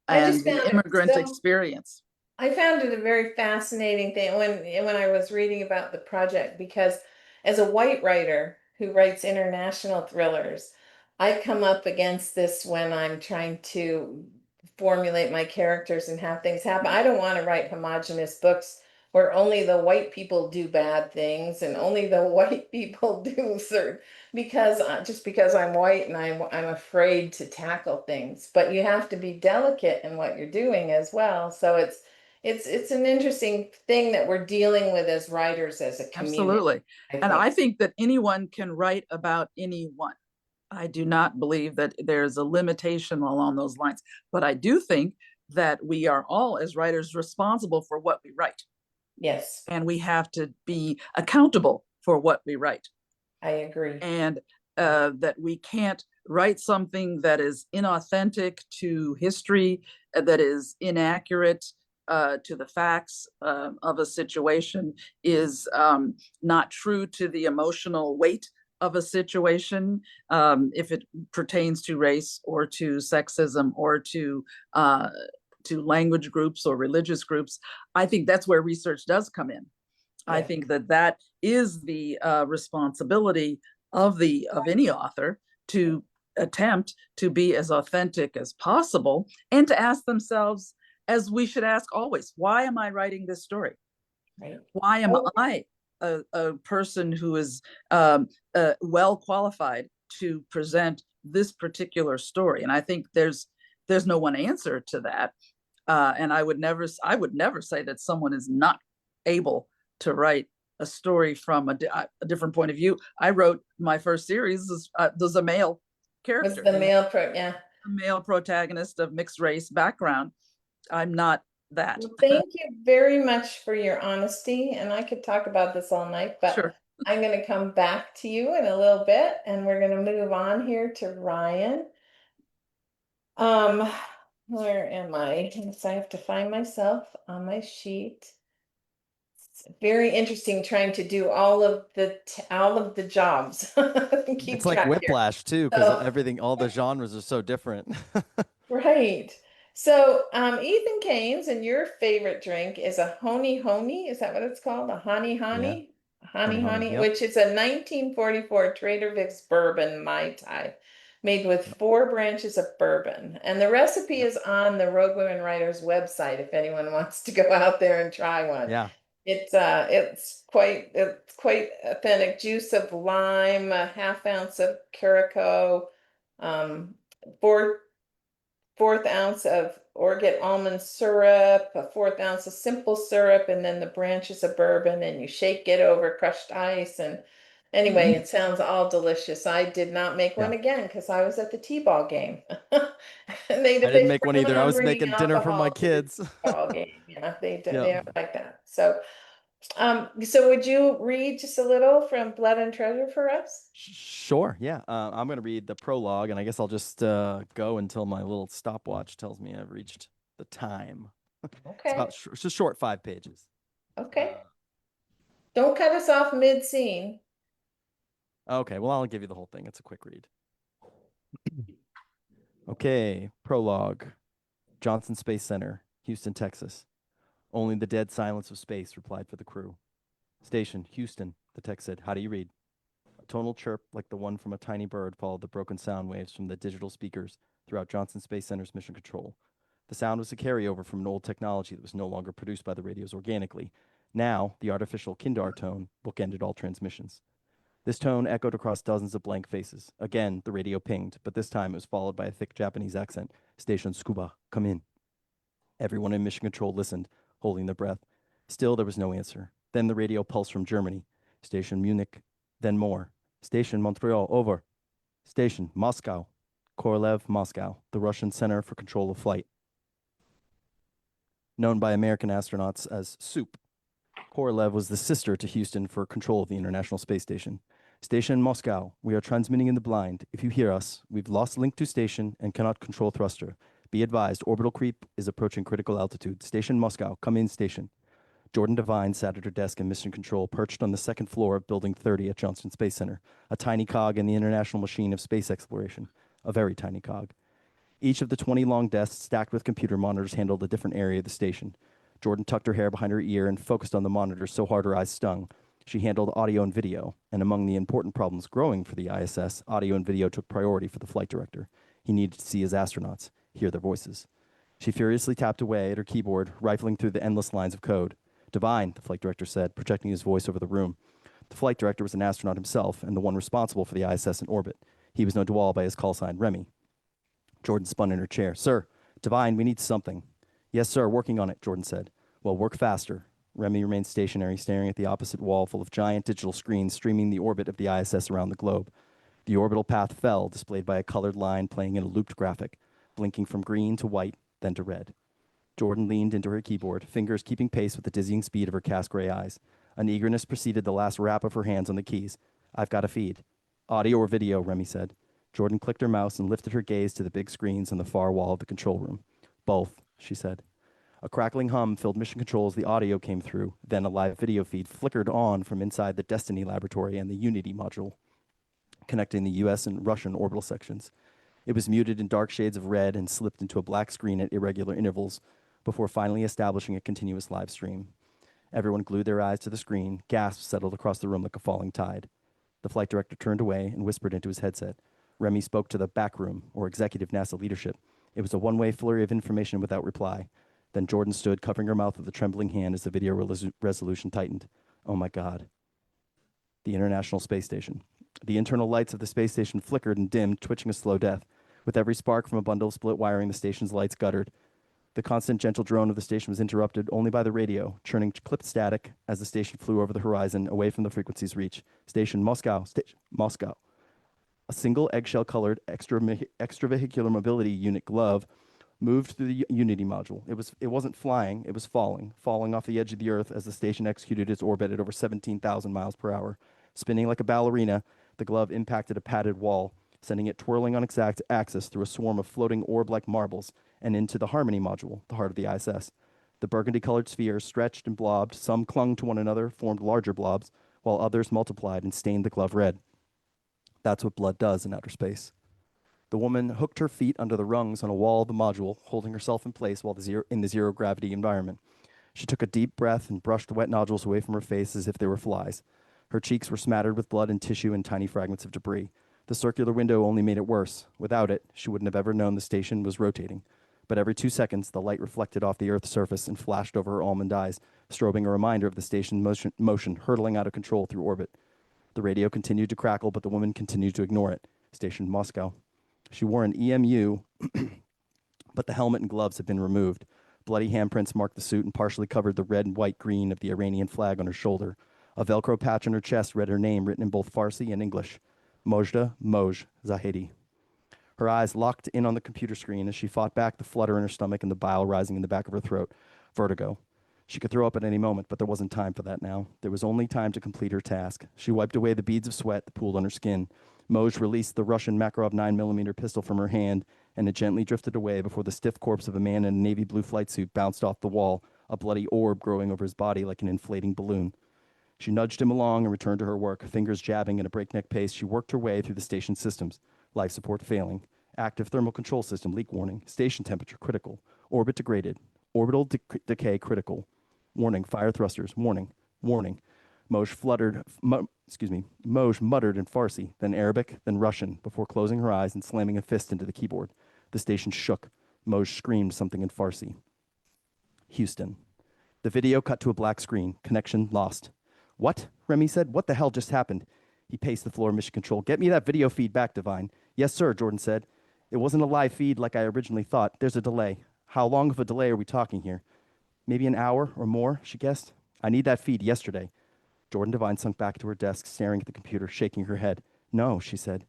and the immigrant experience. I found it a very fascinating thing when I was reading about the project, because as a white writer who writes international thrillers, I come up against this when I'm trying to formulate my characters and have things happen. I don't want to write homogenous books where only the white people do bad things and only the white people do certain, because just because I'm white and I'm afraid to tackle things. But you have to be delicate in what you're doing as well. So it's an interesting thing that we're dealing with as writers, as a community. Absolutely. And I think that anyone can write about anyone. I do not believe that there's a limitation along those lines, but I do think that we are all, as writers, responsible for what we write. Yes. And we have to be accountable for what we write. I agree. And that we can't write something that is inauthentic to history, that is inaccurate to the facts of a situation, is not true to the emotional weight of a situation, if it pertains to race or to sexism or to language groups or religious groups. I think that's where research does come in. Yeah. I think that is the responsibility of any author, to attempt to be as authentic as possible and to ask themselves, as we should ask always, why am I writing this story? Right. Why am I a person who is well qualified to present this particular story? And I think there's no one answer to that. And I would never say that someone is not able to write a story from a different point of view. I wrote my first series, there's a male character. Was the male a male protagonist of mixed race background. I'm not that. Well, thank you very much for your honesty, and I could talk about this all night, but sure. I'm going to come back to you in a little bit, and we're going to move on here to Ryan. Where am I? So I have to find myself on my sheet. It's very interesting trying to do all of the jobs. It's like whiplash too, because all the genres are so different. Right. So Ethan Kane's, and your favorite drink is a honey honey. Is that what it's called? A honey honey? Yeah. Honey, yep. Which is a 1944 Trader Vic's bourbon Mai Tai, made with 4 branches of bourbon. And the recipe is on the Rogue Women Writers website if anyone wants to go out there and try one. Yeah. It's quite authentic. Juice of lime, a 1/2 ounce of Curaçao, 4/4 ounce of orgeat almond syrup, a 1/4 ounce of simple syrup, and then the branches of bourbon, and you shake it over crushed ice. And anyway, it sounds all delicious. I did not make one again because I was at the T-ball game. And I didn't make one either. I was making dinner for my kids. Game. Yeah, they are like that. So would you read just a little from Blood and Treasure for us? Sure. Yeah. I'm going to read the prologue, and I guess I'll just go until my little stopwatch tells me I've reached the time. Okay. It's just short, 5 pages. Okay. Don't cut us off mid-scene. Okay. Well, I'll give you the whole thing. It's a quick read. Okay. Prologue. Johnson Space Center, Houston, Texas. Only the dead silence of space replied for the crew. Station, Houston, the text said. How do you read? A tonal chirp like the one from a tiny bird followed the broken sound waves from the digital speakers throughout Johnson Space Center's mission control. The sound was a carryover from an old technology that was no longer produced by the radios organically. Now, the artificial Kindar tone bookended all transmissions. This tone echoed across dozens of blank faces. Again, the radio pinged, but this time it was followed by a thick Japanese accent. Station Tsukuba, come in. Everyone in mission control listened, holding their breath. Still, there was no answer. Then the radio pulse from Germany. Station Munich, then more. Station Montreal, over. Station Moscow. Korolev, Moscow, the Russian Center for Control of Flight. Known by American astronauts as SOUP, Korolev was the sister to Houston for control of the International Space Station. Station Moscow, we are transmitting in the blind. If you hear us, we've lost link to station and cannot control thruster. Be advised, orbital creep is approaching critical altitude. Station Moscow, come in station. Jordan Devine sat at her desk in mission control, perched on the second floor of Building 30 at Johnson Space Center, a tiny cog in the international machine of space exploration, a very tiny cog. Each of the 20 long desks stacked with computer monitors handled a different area of the station. Jordan tucked her hair behind her ear and focused on the monitors so hard her eyes stung. She handled audio and video, and among the important problems growing for the ISS, audio and video took priority for the flight director. He needed to see his astronauts, hear their voices. She furiously tapped away at her keyboard, rifling through the endless lines of code. Devine, the flight director said, projecting his voice over the room. The flight director was an astronaut himself and the one responsible for the ISS in orbit. He was known to all by his call sign, Remy. Jordan spun in her chair. Sir, Devine, we need something. Yes, sir, working on it, Jordan said. Well, work faster. Remy remained stationary, staring at the opposite wall full of giant digital screens streaming the orbit of the ISS around the globe. The orbital path fell, displayed by a colored line playing in a looped graphic, blinking from green to white, then to red. Jordan leaned into her keyboard, fingers keeping pace with the dizzying speed of her cast gray eyes. An eagerness preceded the last rap of her hands on the keys. I've got a feed. Audio or video, Remy said. Jordan clicked her mouse and lifted her gaze to the big screens on the far wall of the control room. Both, she said. A crackling hum filled mission control as the audio came through. Then a live video feed flickered on from inside the Destiny laboratory and the Unity module, connecting the US and Russian orbital sections. It was muted in dark shades of red and slipped into a black screen at irregular intervals before finally establishing a continuous live stream. Everyone glued their eyes to the screen. Gasps settled across the room like a falling tide. The flight director turned away and whispered into his headset. Remy spoke to the back room, or executive NASA leadership. It was a one-way flurry of information without reply. Then Jordan stood, covering her mouth with a trembling hand as the video resolution tightened. Oh my God. The International Space Station. The internal lights of the space station flickered and dimmed, twitching a slow death. With every spark from a bundle of split wiring, the station's lights guttered. The constant gentle drone of the station was interrupted only by the radio, churning clipped static as the station flew over the horizon, away from the frequency's reach. Station Moscow, station Moscow. A single eggshell-colored extravehicular mobility unit glove moved through the Unity module. It wasn't flying, it was falling off the edge of the Earth as the station executed its orbit at over 17,000 miles per hour. Spinning like a ballerina, the glove impacted a padded wall, sending it twirling on its axis through a swarm of floating orb-like marbles and into the Harmony module, the heart of the ISS. The burgundy-colored spheres stretched and blobbed. Some clung to one another, formed larger blobs, while others multiplied and stained the glove red. That's what blood does in outer space. The woman hooked her feet under the rungs on a wall of the module, holding herself in place while in the zero-gravity environment. She took a deep breath and brushed the wet nodules away from her face as if they were flies. Her cheeks were smattered with blood and tissue and tiny fragments of debris. The circular window only made it worse. Without it, she wouldn't have ever known the station was rotating. But every 2 seconds, the light reflected off the Earth's surface and flashed over her almond eyes, strobing a reminder of the station's motion hurtling out of control through orbit. The radio continued to crackle, but the woman continued to ignore it. Station Moscow. She wore an EMU, but the helmet and gloves had been removed. Bloody handprints marked the suit and partially covered the red and white green of the Iranian flag on her shoulder. A Velcro patch on her chest read her name written in both Farsi and English. Mojda Moj Zahedi. Her eyes locked in on the computer screen as she fought back the flutter in her stomach and the bile rising in the back of her throat. Vertigo. She could throw up at any moment, but there wasn't time for that now. There was only time to complete her task. She wiped away the beads of sweat that pooled on her skin. Moj released the Russian Makarov 9mm pistol from her hand, and it gently drifted away before the stiff corpse of a man in a navy blue flight suit bounced off the wall, a bloody orb growing over his body like an inflating balloon. She nudged him along and returned to her work, fingers jabbing at a breakneck pace. She worked her way through the station systems. Life support failing. Active thermal control system leak warning. Station temperature critical. Orbit degraded. Orbital decay critical. Warning, fire thrusters. Warning, warning. Moj muttered in Farsi, then Arabic, then Russian, before closing her eyes and slamming a fist into the keyboard. The station shook. Moj screamed something in Farsi. Houston. The video cut to a black screen. Connection lost. What? Remy said. What the hell just happened? He paced the floor of mission control. Get me that video feed back, Devine. Yes, sir, Jordan said. It wasn't a live feed like I originally thought. There's a delay. How long of a delay are we talking here? Maybe an hour or more, she guessed. I need that feed yesterday. Jordan Devine sunk back to her desk, staring at the computer, shaking her head. No, she said.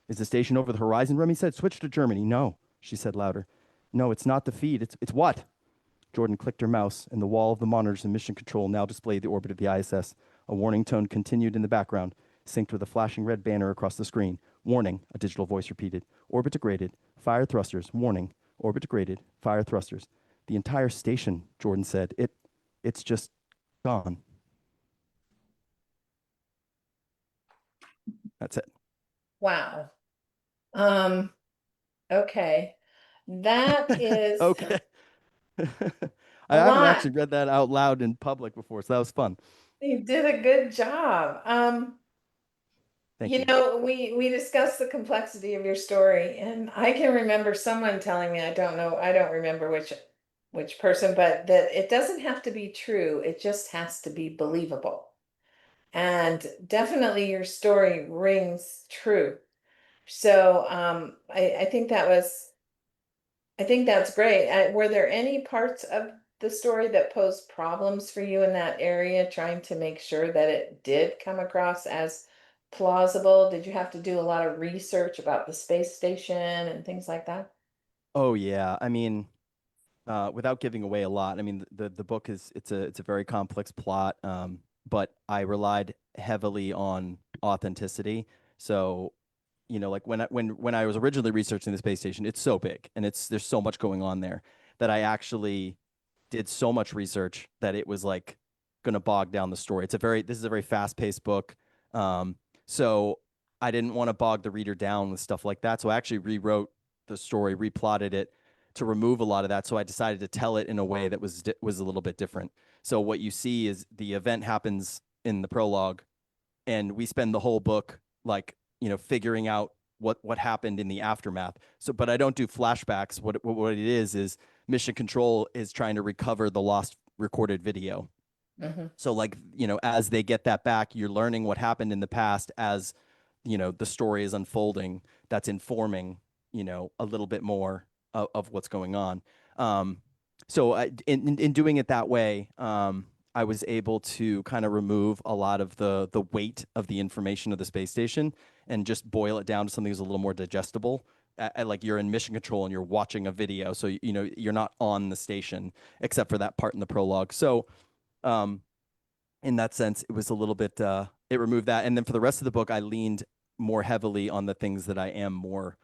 Is the station over the horizon? Remy said. Switch to Germany. No, she said louder. No, it's not the feed. It's what? Jordan clicked her mouse, and the wall of the monitors in mission control now displayed the orbit of the ISS. A warning tone continued in the background, synced with a flashing red banner across the screen. Warning, a digital voice repeated. Orbit degraded. Fire thrusters. Warning. Orbit degraded. Fire thrusters. The entire station, Jordan said. It's just gone. That's it. Wow. Okay. That is Okay. I a haven't lot. actually read that out loud in public before, so that was fun. You did a good job. Thank You you. know, we discussed the complexity of your story, and I can remember someone telling me, I don't know, I don't remember which person, but that it doesn't have to be true, it just has to be believable. And definitely your story rings true. So I think that's great. Were there any parts of the story that posed problems for you in that area, trying to make sure that it did come across as plausible? Did you have to do a lot of research about the space station and things like that? Oh yeah. I mean, without giving away a lot, I mean the book is it's a very complex plot, but I relied heavily on authenticity. So, like when I was originally researching the space station, it's so big and there's so much going on there that I actually did so much research that it was like gonna bog down the story. This is a very fast-paced book. So I didn't want to bog the reader down with stuff like that. So I actually rewrote the story, replotted it to remove a lot of that. So I decided to tell it in a way that was a little bit different. So what you see is the event happens in the prologue, and we spend the whole book like figuring out what happened in the aftermath. So, but I don't do flashbacks. What it is Mission Control is trying to recover the lost recorded video. Mm-hmm. So like, as they get that back, you're learning what happened in the past as, the story is unfolding. That's informing, a little bit more of what's going on. So in doing it that way, I was able to kind of remove a lot of the weight of the information of the space station and just boil it down to something that's a little more digestible. Like you're in mission control and you're watching a video, so you're not on the station except for that part in the prologue. So um, in that sense, it was a little bit it removed that. And then for the rest of the book, I leaned more heavily on the things that I am more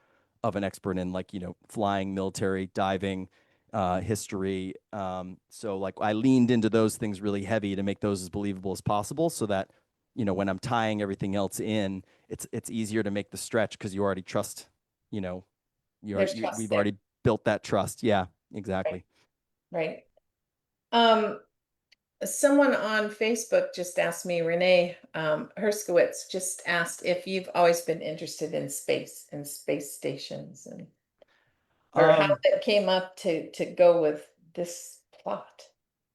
of an expert in, like, flying, military, diving, history. So like I leaned into those things really heavy to make those as believable as possible so that, when I'm tying everything else in, it's easier to make the stretch because you already trust, you know, There's trust we've there. already built that trust. Yeah, Right. exactly. Right. Um, Someone on Facebook just asked me, Renee Herskowitz just asked if you've always been interested in space and space stations, and or how Um, it came up to go with this plot.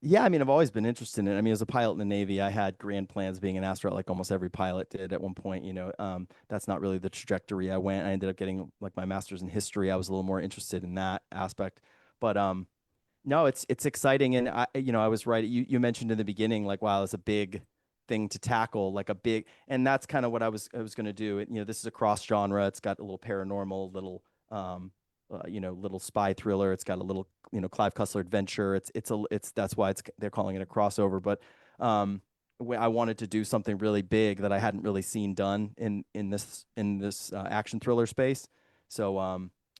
Yeah, I mean, I've always been interested in it. I mean, as a pilot in the Navy, I had grand plans being an astronaut, like almost every pilot did at one point. That's not really the trajectory I went. I ended up getting like my master's in history. I was a little more interested in that aspect. But no, it's exciting, and I was right. You mentioned in the beginning, like, wow, it's a big thing to tackle, like a big, and that's kind of what I was going to do. This is a cross genre. It's got a little paranormal, little spy thriller. It's got a little, Clive Cussler adventure. That's why they're calling it a crossover. But I wanted to do something really big that I hadn't really seen done in this action thriller space. So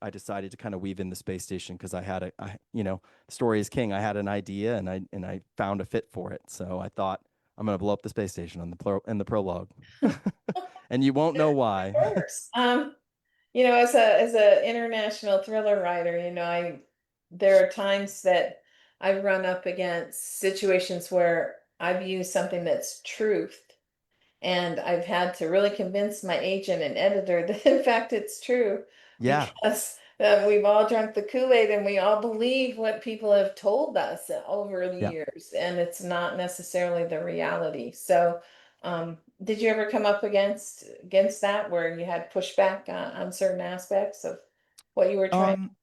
I decided to kind of weave in the space station because story is king. I had an idea and I found a fit for it. So I thought I'm gonna blow up the space station in the prologue, and you won't know why. Works. As a international thriller writer, there are times that I run up against situations where I've used something that's truth, and I've had to really convince my agent and editor that in fact it's true, Yeah, because we've all drunk the Kool-Aid and we all believe what people have told us over the yeah. years, and it's not necessarily the reality. So, did you ever come up against that where you had pushback on certain aspects of what you were trying? Um,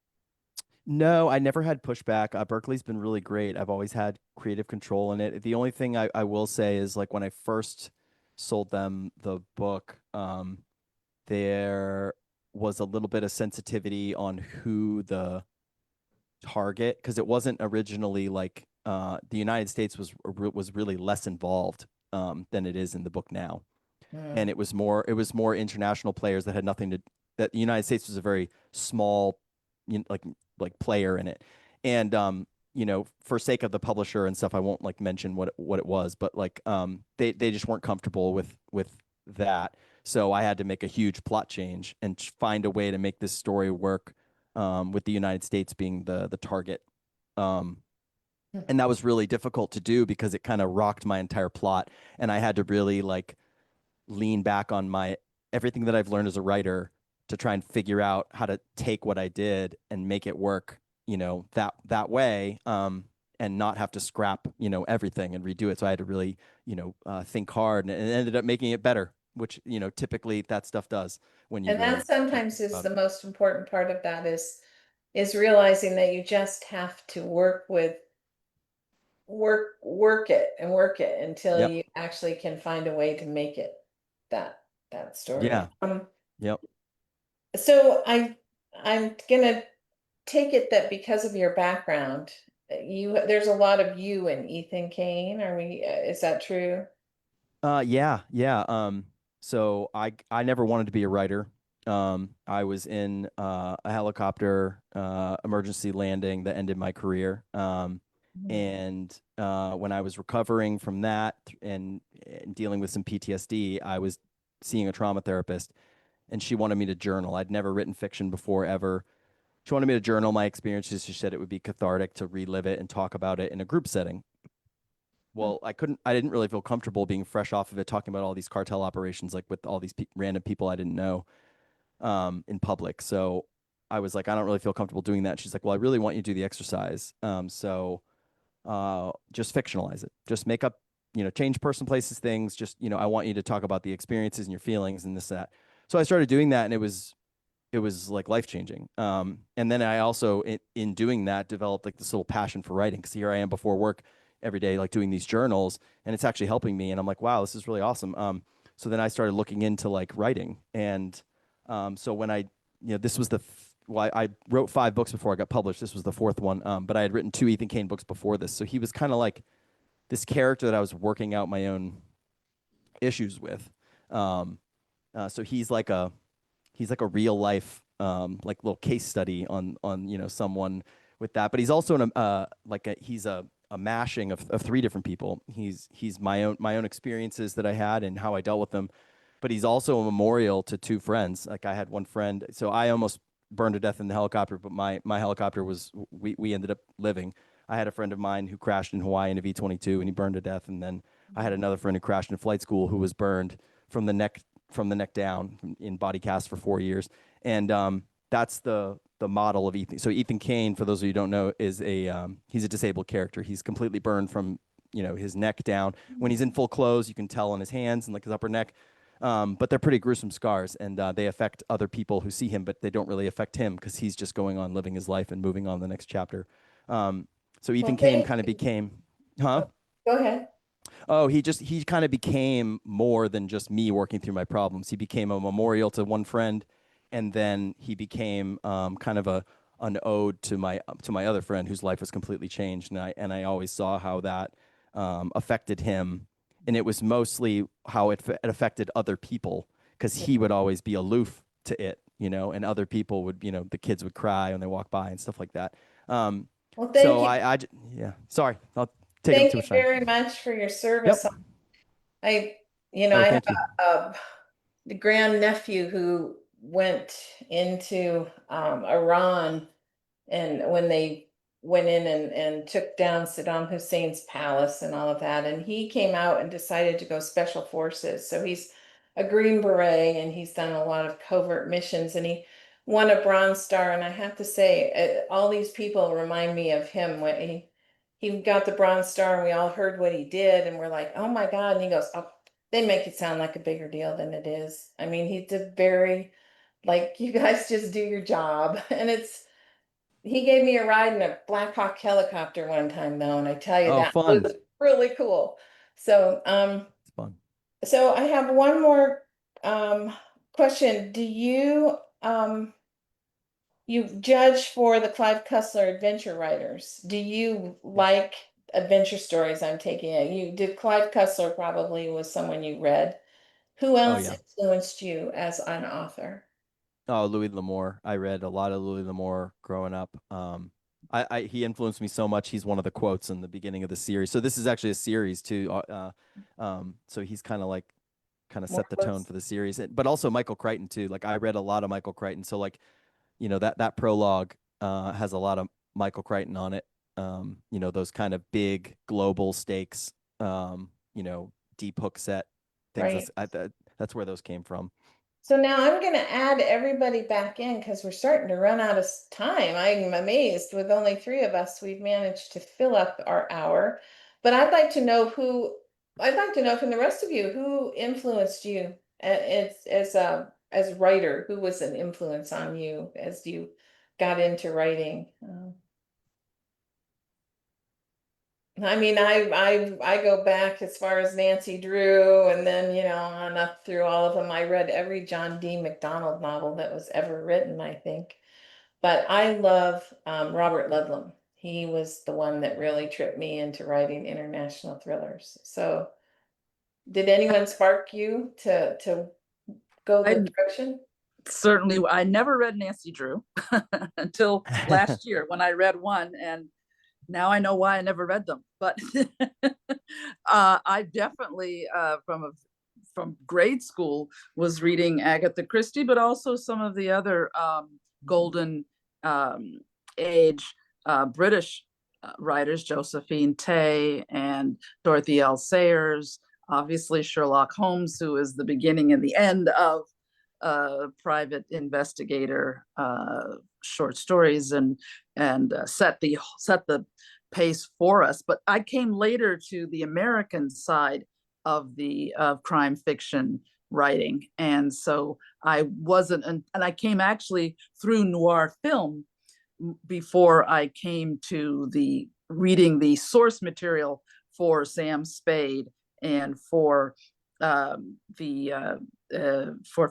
No, I never had pushback. Berkeley's been really great. I've always had creative control in it. The only thing I will say is like when I first sold them the book, there was a little bit of sensitivity on who the target, because it wasn't originally like the United States was really less involved than it is in the book now. And Mm. it was more international players that had nothing to that the United States was a very small like player in it. And for sake of the publisher and stuff, I won't like mention what it was, but like they just weren't comfortable with that. So I had to make a huge plot change and find a way to make this story work with the United States being the target. Um and that was really difficult to do because it kind of rocked my entire plot, and I had to really like lean back on my everything that I've learned as a writer to try and figure out how to take what I did and make it work, that way, and not have to scrap, everything and redo it. So I had to really, think hard, and it ended up making it better, which, typically that stuff does when you And really that sometimes think is about the it. most important part of that is realizing that you just have to work it and work it until Yep. you actually can find a way to make it that story. Yeah. Yep. So I'm gonna take it that because of your background, there's a lot of you in Ethan Kane. Is that true? Yeah, yeah. So I never wanted to be a writer. I was in a helicopter emergency landing that ended my career. Mhm. And when I was recovering from that and dealing with some PTSD, I was seeing a trauma therapist, and she wanted me to journal. I'd never written fiction before ever. She wanted me to journal my experiences. She said it would be cathartic to relive it and talk about it in a group setting. Well, I didn't really feel comfortable being fresh off of it, talking about all these cartel operations, like with all these random people I didn't know, in public. So I was like, I don't really feel comfortable doing that. She's like, well, I really want you to do the exercise. So just fictionalize it. Just make up, change person, places, things. Just, I want you to talk about the experiences and your feelings and this, that. So I started doing that, and it was like life changing. And then I also, in doing that, developed like this little passion for writing, because here I am before work every day, like doing these journals, and it's actually helping me. And I'm like, wow, this is really awesome. So then I started looking into like writing, and so when this was well, I wrote 5 books before I got published. This was the fourth one, but I had written 2 Ethan Kane books before this. So he was kind of like this character that I was working out my own issues with. Um, so he's like a real life like little case study on someone with that, but he's also he's a mashing of 3 different people. He's my own experiences that I had and how I dealt with them, but he's also a memorial to 2 friends. Like I had one friend, so I almost burned to death in the helicopter, but my helicopter was we ended up living. I had a friend of mine who crashed in Hawaii in a V-22 and he burned to death, and then I had another friend who crashed in flight school who was burned from the neck down in body cast for 4 years. And that's the model of Ethan. So Ethan Kane, for those of you who don't know, is he's a disabled character. He's completely burned from his neck down. When he's in full clothes, you can tell on his hands and like his upper neck. But they're pretty gruesome scars, and they affect other people who see him, but they don't really affect him because he's just going on living his life and moving on to the next chapter. So Well, Ethan Kane thank kind of you. became, huh? Go ahead. Oh, he kind of became more than just me working through my problems. He became a memorial to one friend, and then he became kind of an ode to my other friend whose life was completely changed, and I always saw how that affected him, and it was mostly how it affected other people, because he would always be aloof to it, and other people would, the kids would cry when they walk by and stuff like that. Um, Well, so yeah, sorry, I'll take up thank too you much time. very much for your Yep. service. I, Oh, I have thank you. the grandnephew who went into Iran, and when they went in and took down Saddam Hussein's palace and all of that, and he came out and decided to go special forces. So he's a Green Beret, and he's done a lot of covert missions, and he won a Bronze Star. And I have to say, all these people remind me of him when he got the Bronze Star, and we all heard what he did, and we're like, oh my God. And he goes, oh, they make it sound like a bigger deal than it is. I mean, he did very, like, you guys just do your job. And he gave me a ride in a Black Hawk helicopter one time though, and I tell you Oh, that fun. was really cool. So It's fun. so I have one more question. Do you judge for the Clive Cussler adventure writers? Do you like adventure stories? I'm taking it. You did Clive Cussler probably was someone you read. Who Oh else yeah. influenced you as an author? Oh, Louis L'Amour. I read a lot of Louis L'Amour growing up. He influenced me so much. He's one of the quotes in the beginning of the series. So this is actually a series too. So he's kind of More set the tone quotes? for the series. But also Michael Crichton too. Like I read a lot of Michael Crichton. So like, that prologue has a lot of Michael Crichton on it. Those kind of big global stakes, deep hook set things. Right. That's where those came from. So now I'm going to add everybody back in because we're starting to run out of time. I'm amazed with only three of us, we've managed to fill up our hour. But I'd like to know from the rest of you who influenced you as a writer, who was an influence on you as you got into writing. I mean, I go back as far as Nancy Drew, and then on up through all of them. I read every John D. MacDonald novel that was ever written, I think. But I love Robert Ludlum. He was the one that really tripped me into writing international thrillers. So, did anyone spark you to go I the direction? certainly, I never read Nancy Drew until last year when I read one, and now I know why I never read them. But I definitely from grade school was reading Agatha Christie, but also some of the other golden age British writers, Josephine Tay and Dorothy L. Sayers, obviously Sherlock Holmes, who is the beginning and the end of private investigator short stories, and set the pace for us. But I came later to the American side of the crime fiction writing, and so I wasn't, and I came actually through noir film before I came to the reading the source material for Sam Spade and for for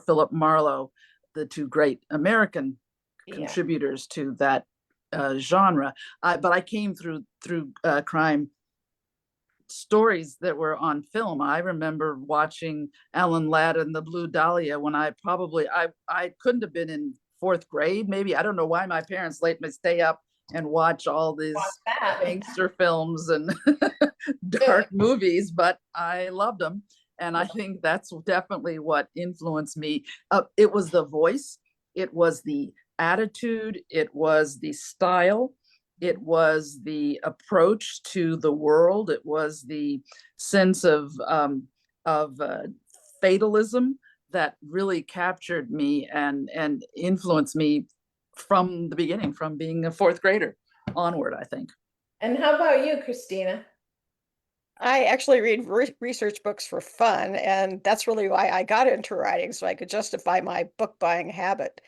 Philip Marlowe, the two great American contributors to that genre. But I came through crime stories that were on film. I remember watching Alan Ladd and the Blue Dahlia when I couldn't have been in fourth grade, maybe. I don't know why my parents let me stay up and watch all these gangster films and dark movies, but I loved them. And I think that's definitely what influenced me. It was the voice, it was the attitude, it was the style, it was the approach to the world, it was the sense of fatalism that really captured me and influenced me from the beginning, from being a fourth grader onward, I think. And how about you, Christina? I actually read research books for fun, and that's really why I got into writing, so I could justify my book buying habit.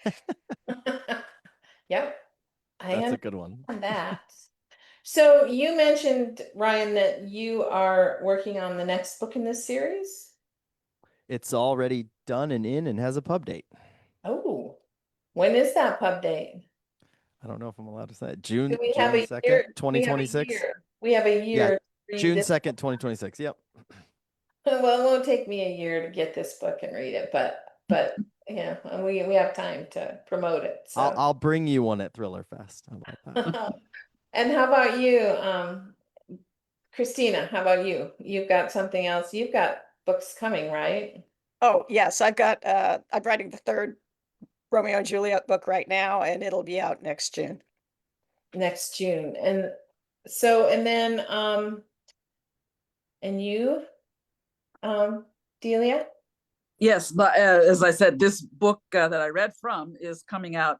Yep, I That's a good one. understand that. So you mentioned, Ryan, that you are working on the next book in this series. It's already done and in and has a pub date. Oh, when is that pub date? I don't know if I'm allowed to say it. June Do we have a 2nd, year? 2026. We have a year. Yeah, to June read this. 2nd, 2026. Yep. Well, it won't take me a year to get this book and read it, but yeah, we have time to promote it. So I'll bring you one at Thriller Fest. How about that? And how about you, Christina? How about you? You've got something else. You've got books coming, right? Oh, yes, I'm writing the third Romeo and Juliet book right now, and it'll be out next June. Next June. And so, and then, and you, Delia? Yes, but as I said, this book that I read from is coming out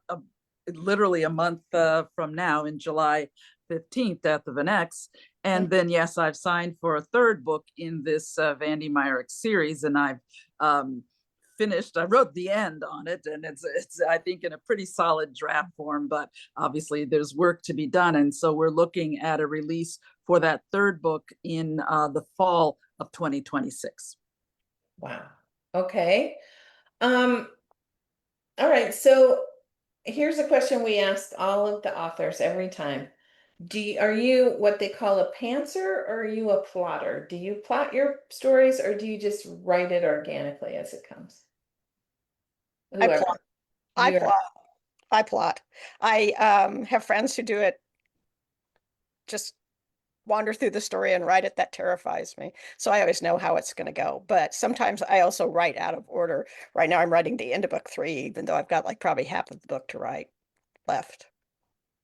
literally a month from now, in July 15th, Death of an Ex. And then, yes, I've signed for a third book in this Vandy Myrick series, and I've finished. I wrote the end on it, and it's I think in a pretty solid draft form, but obviously there's work to be done. And so we're looking at a release for that third book in the fall of 2026. Wow. Okay. All right. So here's a question we ask all of the authors every time. Are you what they call a pantser, or are you a plotter? Do you plot your stories, or do you just write it organically as it comes? I Whoever. plot. I You're- plot. I plot. I have friends who do it, just wander through the story and write it. That terrifies me. So I always know how it's going to go. But sometimes I also write out of order. Right now I'm writing the end of book 3, even though I've got like probably half of the book to write left.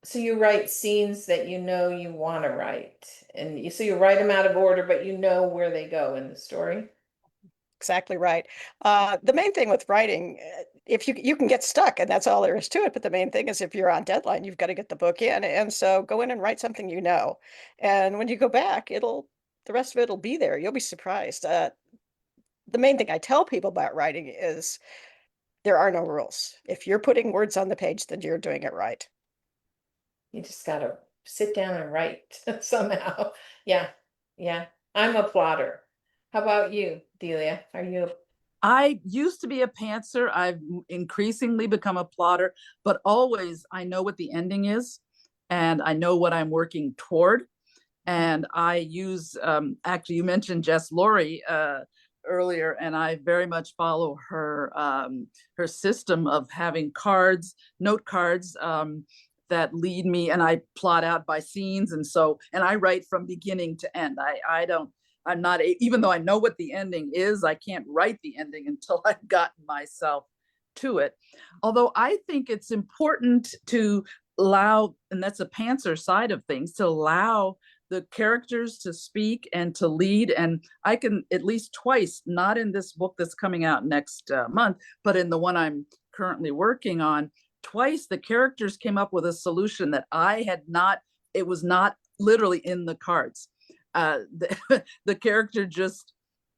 So you write scenes that you know you want to write, and so you write them out of order, but you know where they go in the story. Exactly right. The main thing with writing, if you can get stuck, and that's all there is to it. But the main thing is, if you're on deadline, you've got to get the book in, and so go in and write something you know. And when you go back, the rest of it will be there. You'll be surprised. The main thing I tell people about writing is there are no rules. If you're putting words on the page, then you're doing it right. You just got to sit down and write somehow. Yeah. Yeah. I'm a plotter. How about you, Delia? Are you? I used to be a pantser. I've increasingly become a plotter, but always I know what the ending is, and I know what I'm working toward. And I use, actually, you mentioned Jess Laurie earlier, and I very much follow her her system of having cards, note cards, that lead me, and I plot out by scenes, and I write from beginning to end. I'm not, even though I know what the ending is, I can't write the ending until I've gotten myself to it. Although I think it's important to allow, and that's a pantser side of things, to allow the characters to speak and to lead. And I can at least twice, not in this book that's coming out next month, but in the one I'm currently working on, twice the characters came up with a solution that I had not, it was not literally in the cards. The character just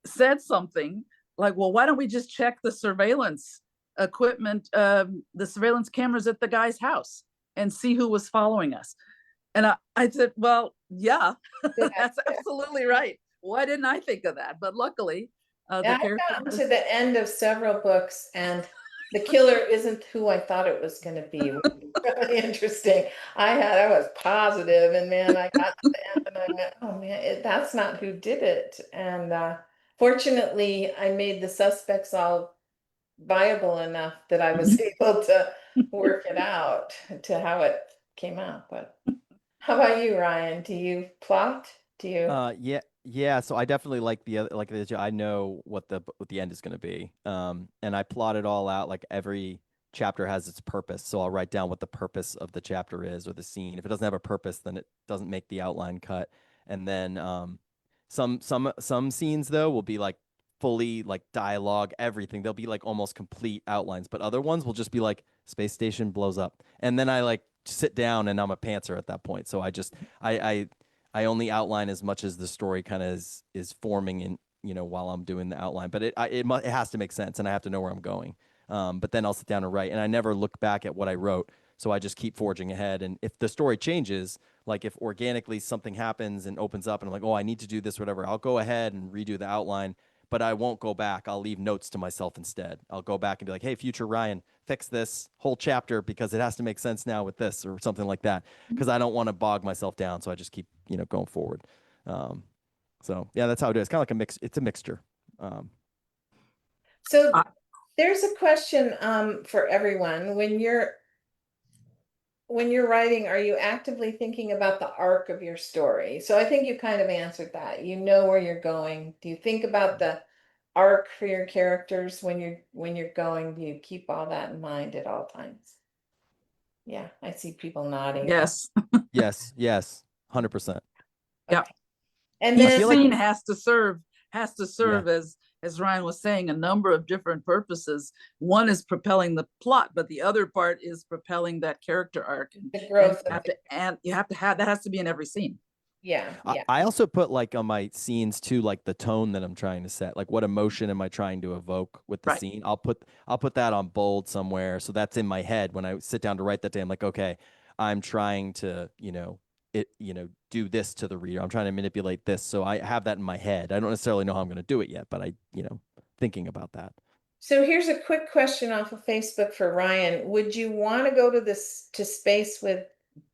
said something like, well, why don't we just check the surveillance equipment, the surveillance cameras at the guy's house and see who was following us? And I said, well, yeah, that's absolutely right. Why didn't I think of that? But luckily, the character I've gotten to the end of several books, and the killer isn't who I thought it was going to be. Really interesting. I was positive, and man, I got to the end and I went, oh man, that's not who did it. And fortunately, I made the suspects all viable enough that I was able to work it out to how it came out. But how about you, Ryan? Do you plot? Do you? Yeah. So I definitely like the other, like I know what the end is going to be. And I plot it all out. Like every chapter has its purpose. So I'll write down what the purpose of the chapter is, or the scene. If it doesn't have a purpose, then it doesn't make the outline cut. And then some scenes though will be like fully like dialogue, everything. They'll be like almost complete outlines, but other ones will just be like space station blows up. And then I like sit down and I'm a pantser at that point. So I only outline as much as the story kind of is forming in, while I'm doing the outline, but it has to make sense and I have to know where I'm going. But then I'll sit down and write, and I never look back at what I wrote. So I just keep forging ahead. And if the story changes, like if organically something happens and opens up and I'm like, oh, I need to do this, whatever, I'll go ahead and redo the outline, but I won't go back. I'll leave notes to myself instead. I'll go back and be like, hey, future Ryan, fix this whole chapter because it has to make sense now with this, or something like that. Because I don't want to bog myself down. So I just keep, going forward. So yeah, that's how it is. Kind of like a mix. It's a mixture. So there's a question for everyone. When you're writing, are you actively thinking about the arc of your story? So I think you kind of answered that. You know where you're going. Do you think about the arc for your characters when you're going? Do you keep all that in mind at all times? Yeah, I see people nodding. Yes. Yes. 100%. Yeah. And Each then scene has to serve as Ryan was saying, a number of different purposes. One is propelling the plot, but the other part is propelling that character arc. the growth. And you have to have that has to be in every scene. Yeah, yeah. I also put like on my scenes too, like the tone that I'm trying to set, like what emotion am I trying to evoke with the Right. scene? I'll put that on bold somewhere, so that's in my head when I sit down to write that day. I'm like, okay, I'm trying to, do this to the reader. I'm trying to manipulate this, so I have that in my head. I don't necessarily know how I'm going to do it yet, but thinking about that. So here's a quick question off of Facebook for Ryan. Would you want to go to space with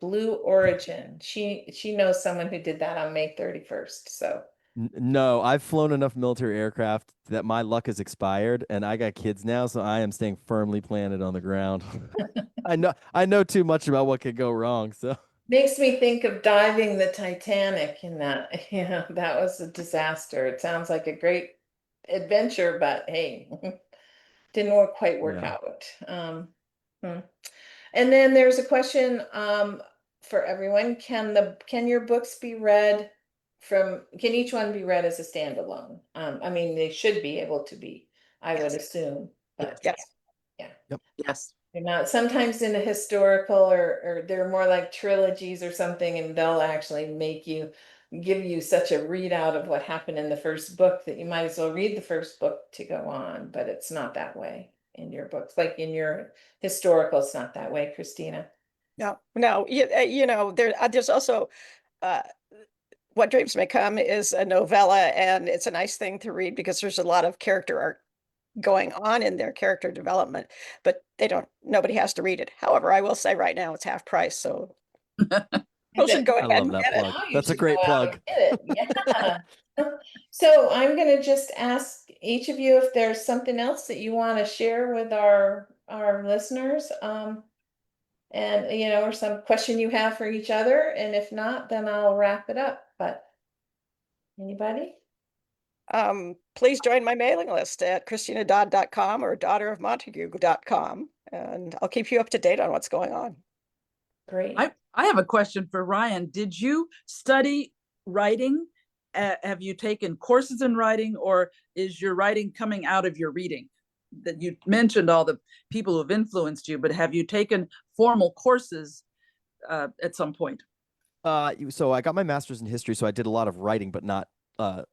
Blue Origin? She knows someone who did that on May 31st. So No, I've flown enough military aircraft that my luck has expired, and I got kids now, so I am staying firmly planted on the ground. I know too much about what could go wrong, so. makes me think of diving the Titanic in that, that was a disaster. It sounds like a great adventure, but hey, didn't quite work Yeah. out. Hmm. And then there's a question for everyone. Can your books be read can each one be read as a standalone? I mean, they should be able to be, I would Yes. assume, but Yes. yeah. Yes. They're not sometimes in a historical or they're more like trilogies or something, and they'll actually give you such a readout of what happened in the first book that you might as well read the first book to go on, but it's not that way in your books. Like in your historical, it's not that way, Christina. No, there's also uh, What Dreams May Come is a novella, and it's a nice thing to read because there's a lot of character arc going on in their character development, but nobody has to read it. However, I will say right now it's half price, so people should go I ahead love and that get it. plug. Now you That's a should go great out plug. and get it. Yeah. So I'm gonna just ask each of you if there's something else that you want to share with our listeners. And or some question you have for each other. And if not, then I'll wrap it up. But anybody? Please join my mailing list at ChristinaDodd.com or daughterofmontague.com, and I'll keep you up to date on what's going on. Great. I have a question for Ryan. Did you study writing? Have you taken courses in writing, or is your writing coming out of your reading? That you mentioned all the people who have influenced you, but have you taken formal courses at some point? So I got my master's in history, so I did a lot of writing, but not, that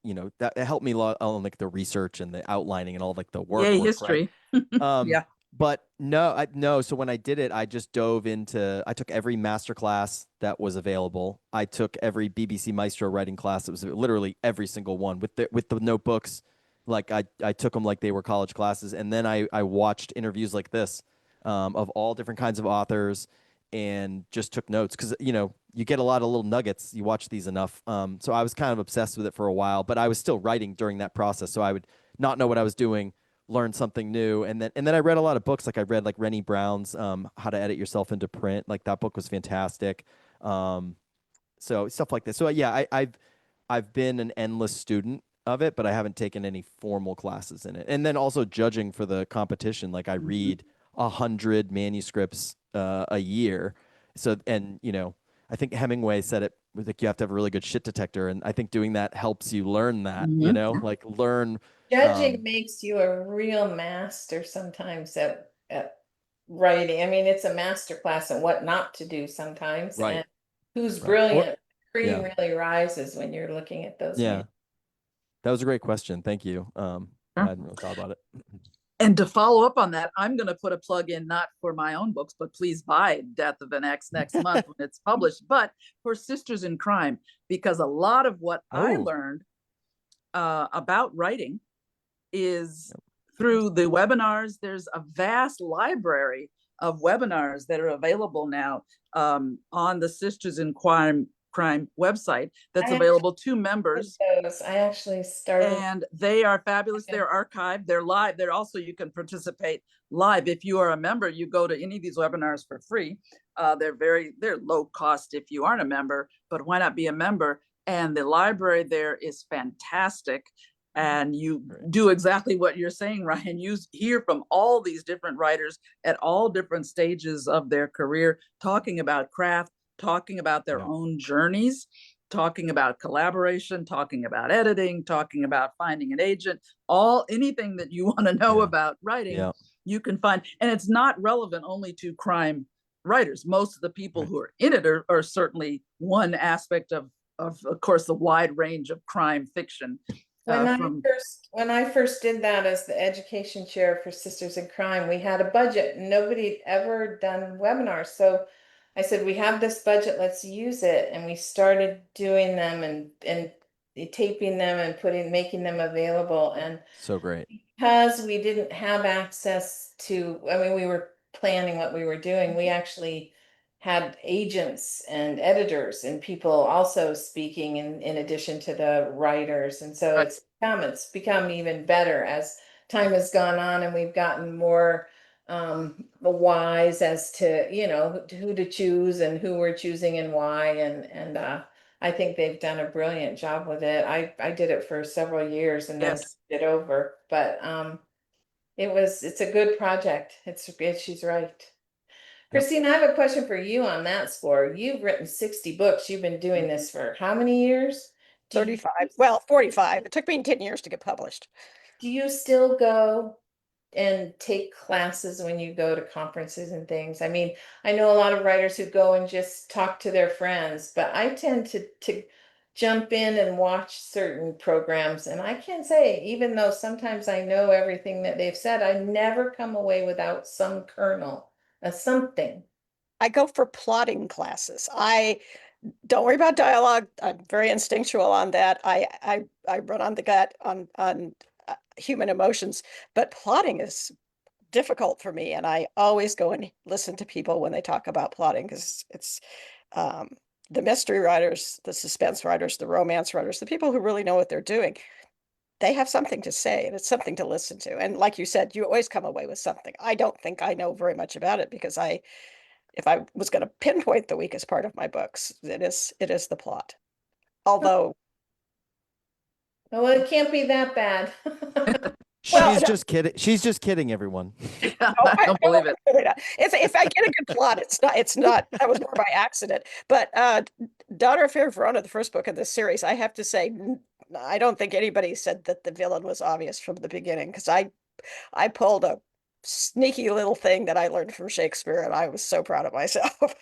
it helped me a lot on like the research and the outlining and all like the work. Yay, Right? history. Yeah. But no. So when I did it, I just dove into. I took every master class that was available. I took every BBC Maestro writing class. It was literally every single one with the notebooks. Like I took them like they were college classes, and then I watched interviews like this, of all different kinds of authors, and just took notes because you get a lot of little nuggets. You watch these enough. So I was kind of obsessed with it for a while, but I was still writing during that process. So I would not know what I was doing, learn something new, and then I read a lot of books. Like I read like Rennie Brown's How to Edit Yourself into Print. Like that book was fantastic. So stuff like this. So yeah, I've been an endless student of it, but I haven't taken any formal classes in it. And then also judging for the competition, like I read 100 manuscripts a year. So and I think Hemingway said it. Like you have to have a really good shit detector, and I think doing that helps you learn that. Like learn. Judging makes you a real master sometimes at writing. I mean, it's a master class on what not to do sometimes. Right. And who's Right. brilliant. Cream Yeah. really rises when you're looking at those. Yeah. That was a great question. Thank you. I hadn't really thought about it. And to follow up on that, I'm going to put a plug in, not for my own books, but please buy Death of an Ex next month when it's published, but for Sisters in Crime, because a lot of what I learned about writing is through the webinars. There's a vast library of webinars that are available now on the Sisters in Crime website that's available to members. I actually started. And they are fabulous. They're archived. They're live. They're also, you can participate live. If you are a member, you go to any of these webinars for free. They're low cost if you aren't a member, but why not be a member? And the library there is fantastic. And you do exactly what you're saying, Ryan. You hear from all these different writers at all different stages of their career, talking about craft, talking about their own journeys, talking about collaboration, talking about editing, talking about finding an agent, anything that you want to know about writing, you can find. And it's not relevant only to crime writers. Most of the people who are in it are certainly one aspect of of course, the wide range of crime fiction. When From I first did that as the education chair for Sisters in Crime, we had a budget and nobody had ever done webinars. So I said, we have this budget, let's use it. And we started doing them and taping them and making them available. And So great. because we didn't have access to, I mean, we were planning what we were doing. We actually had agents and editors and people also speaking in addition to the writers. And so Right. it's become even better as time has gone on and we've gotten more wise as to, you know, who to choose and who we're choosing and why. And I think they've done a brilliant job with it. I did it for several years and then Yes. it over, but it's a good project. She's right. Christina, I have a question for you on that score. You've written 60 books. You've been doing this for how many years? Do you, 35, well, 45. It took me 10 years to get published. do you still go and take classes when you go to conferences and things? I mean, I know a lot of writers who go and just talk to their friends, but I tend to jump in and watch certain programs. And I can say, even though sometimes I know everything that they've said, I never come away without some kernel of something. I go for plotting classes. I don't worry about dialogue. I'm very instinctual on that. I run on the gut on human emotions, but plotting is difficult for me. And I always go and listen to people when they talk about plotting because it's the mystery writers, the suspense writers, the romance writers, the people who really know what they're doing. They have something to say and it's something to listen to. And like you said, you always come away with something. I don't think I know very much about it because if I was going to pinpoint the weakest part of my books, it is the plot. Although, Well, it can't be that bad. Well, She's just kidding. She's just kidding, everyone. I don't believe it. if I get a good plot, it's not, that was more by accident. But Daughter of Fair Verona, the first book in this series, I have to say, I don't think anybody said that the villain was obvious from the beginning because I pulled a sneaky little thing that I learned from Shakespeare and I was so proud of myself.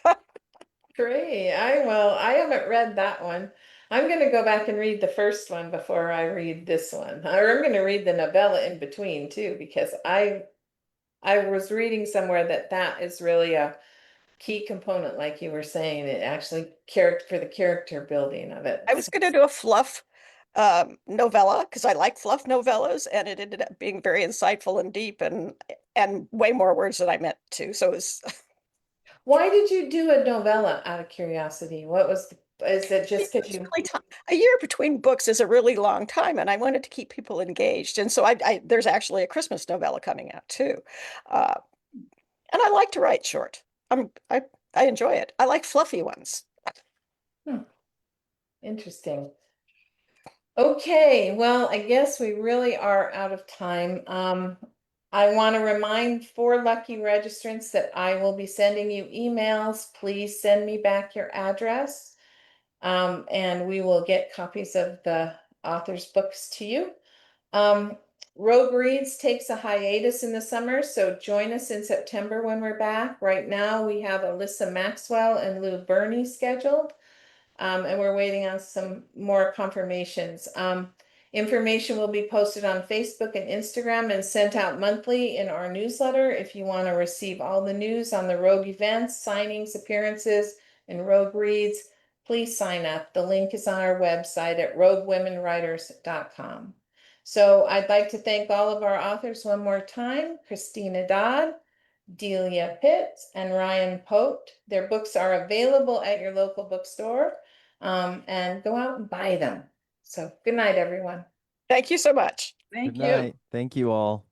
Great. I haven't read that one. I'm going to go back and read the first one before I read this one. Or I'm going to read the novella in between too, because I was reading somewhere that is really a key component, like you were saying, it actually for the character building of it. I was going to do a fluff novella because I like fluff novellas, and it ended up being very insightful and deep and way more words than I meant to. So it was Why did you do a novella out of curiosity? Is it just because you? a year between books is a really long time, and I wanted to keep people engaged. And so there's actually a Christmas novella coming out too, uh, and I like to write short. I enjoy it. I like fluffy ones. Interesting. Okay, well, I guess we really are out of time. I want to remind 4 lucky registrants that I will be sending you emails. Please send me back your address. And we will get copies of the author's books to you. Rogue Reads takes a hiatus in the summer, so join us in September when we're back. Right now, we have Alyssa Maxwell and Lou Burney scheduled. And we're waiting on some more confirmations. Information will be posted on Facebook and Instagram and sent out monthly in our newsletter. If you want to receive all the news on the Rogue events, signings, appearances, and Rogue Reads, please sign up. The link is on our website at roguewomenwriters.com. So I'd like to thank all of our authors one more time: Christina Dodd, Delia Pitts, and Ryan Pote. Their books are available at your local bookstore, and go out and buy them. So good night, everyone. Thank you so much. Thank Good you. night. Thank you all.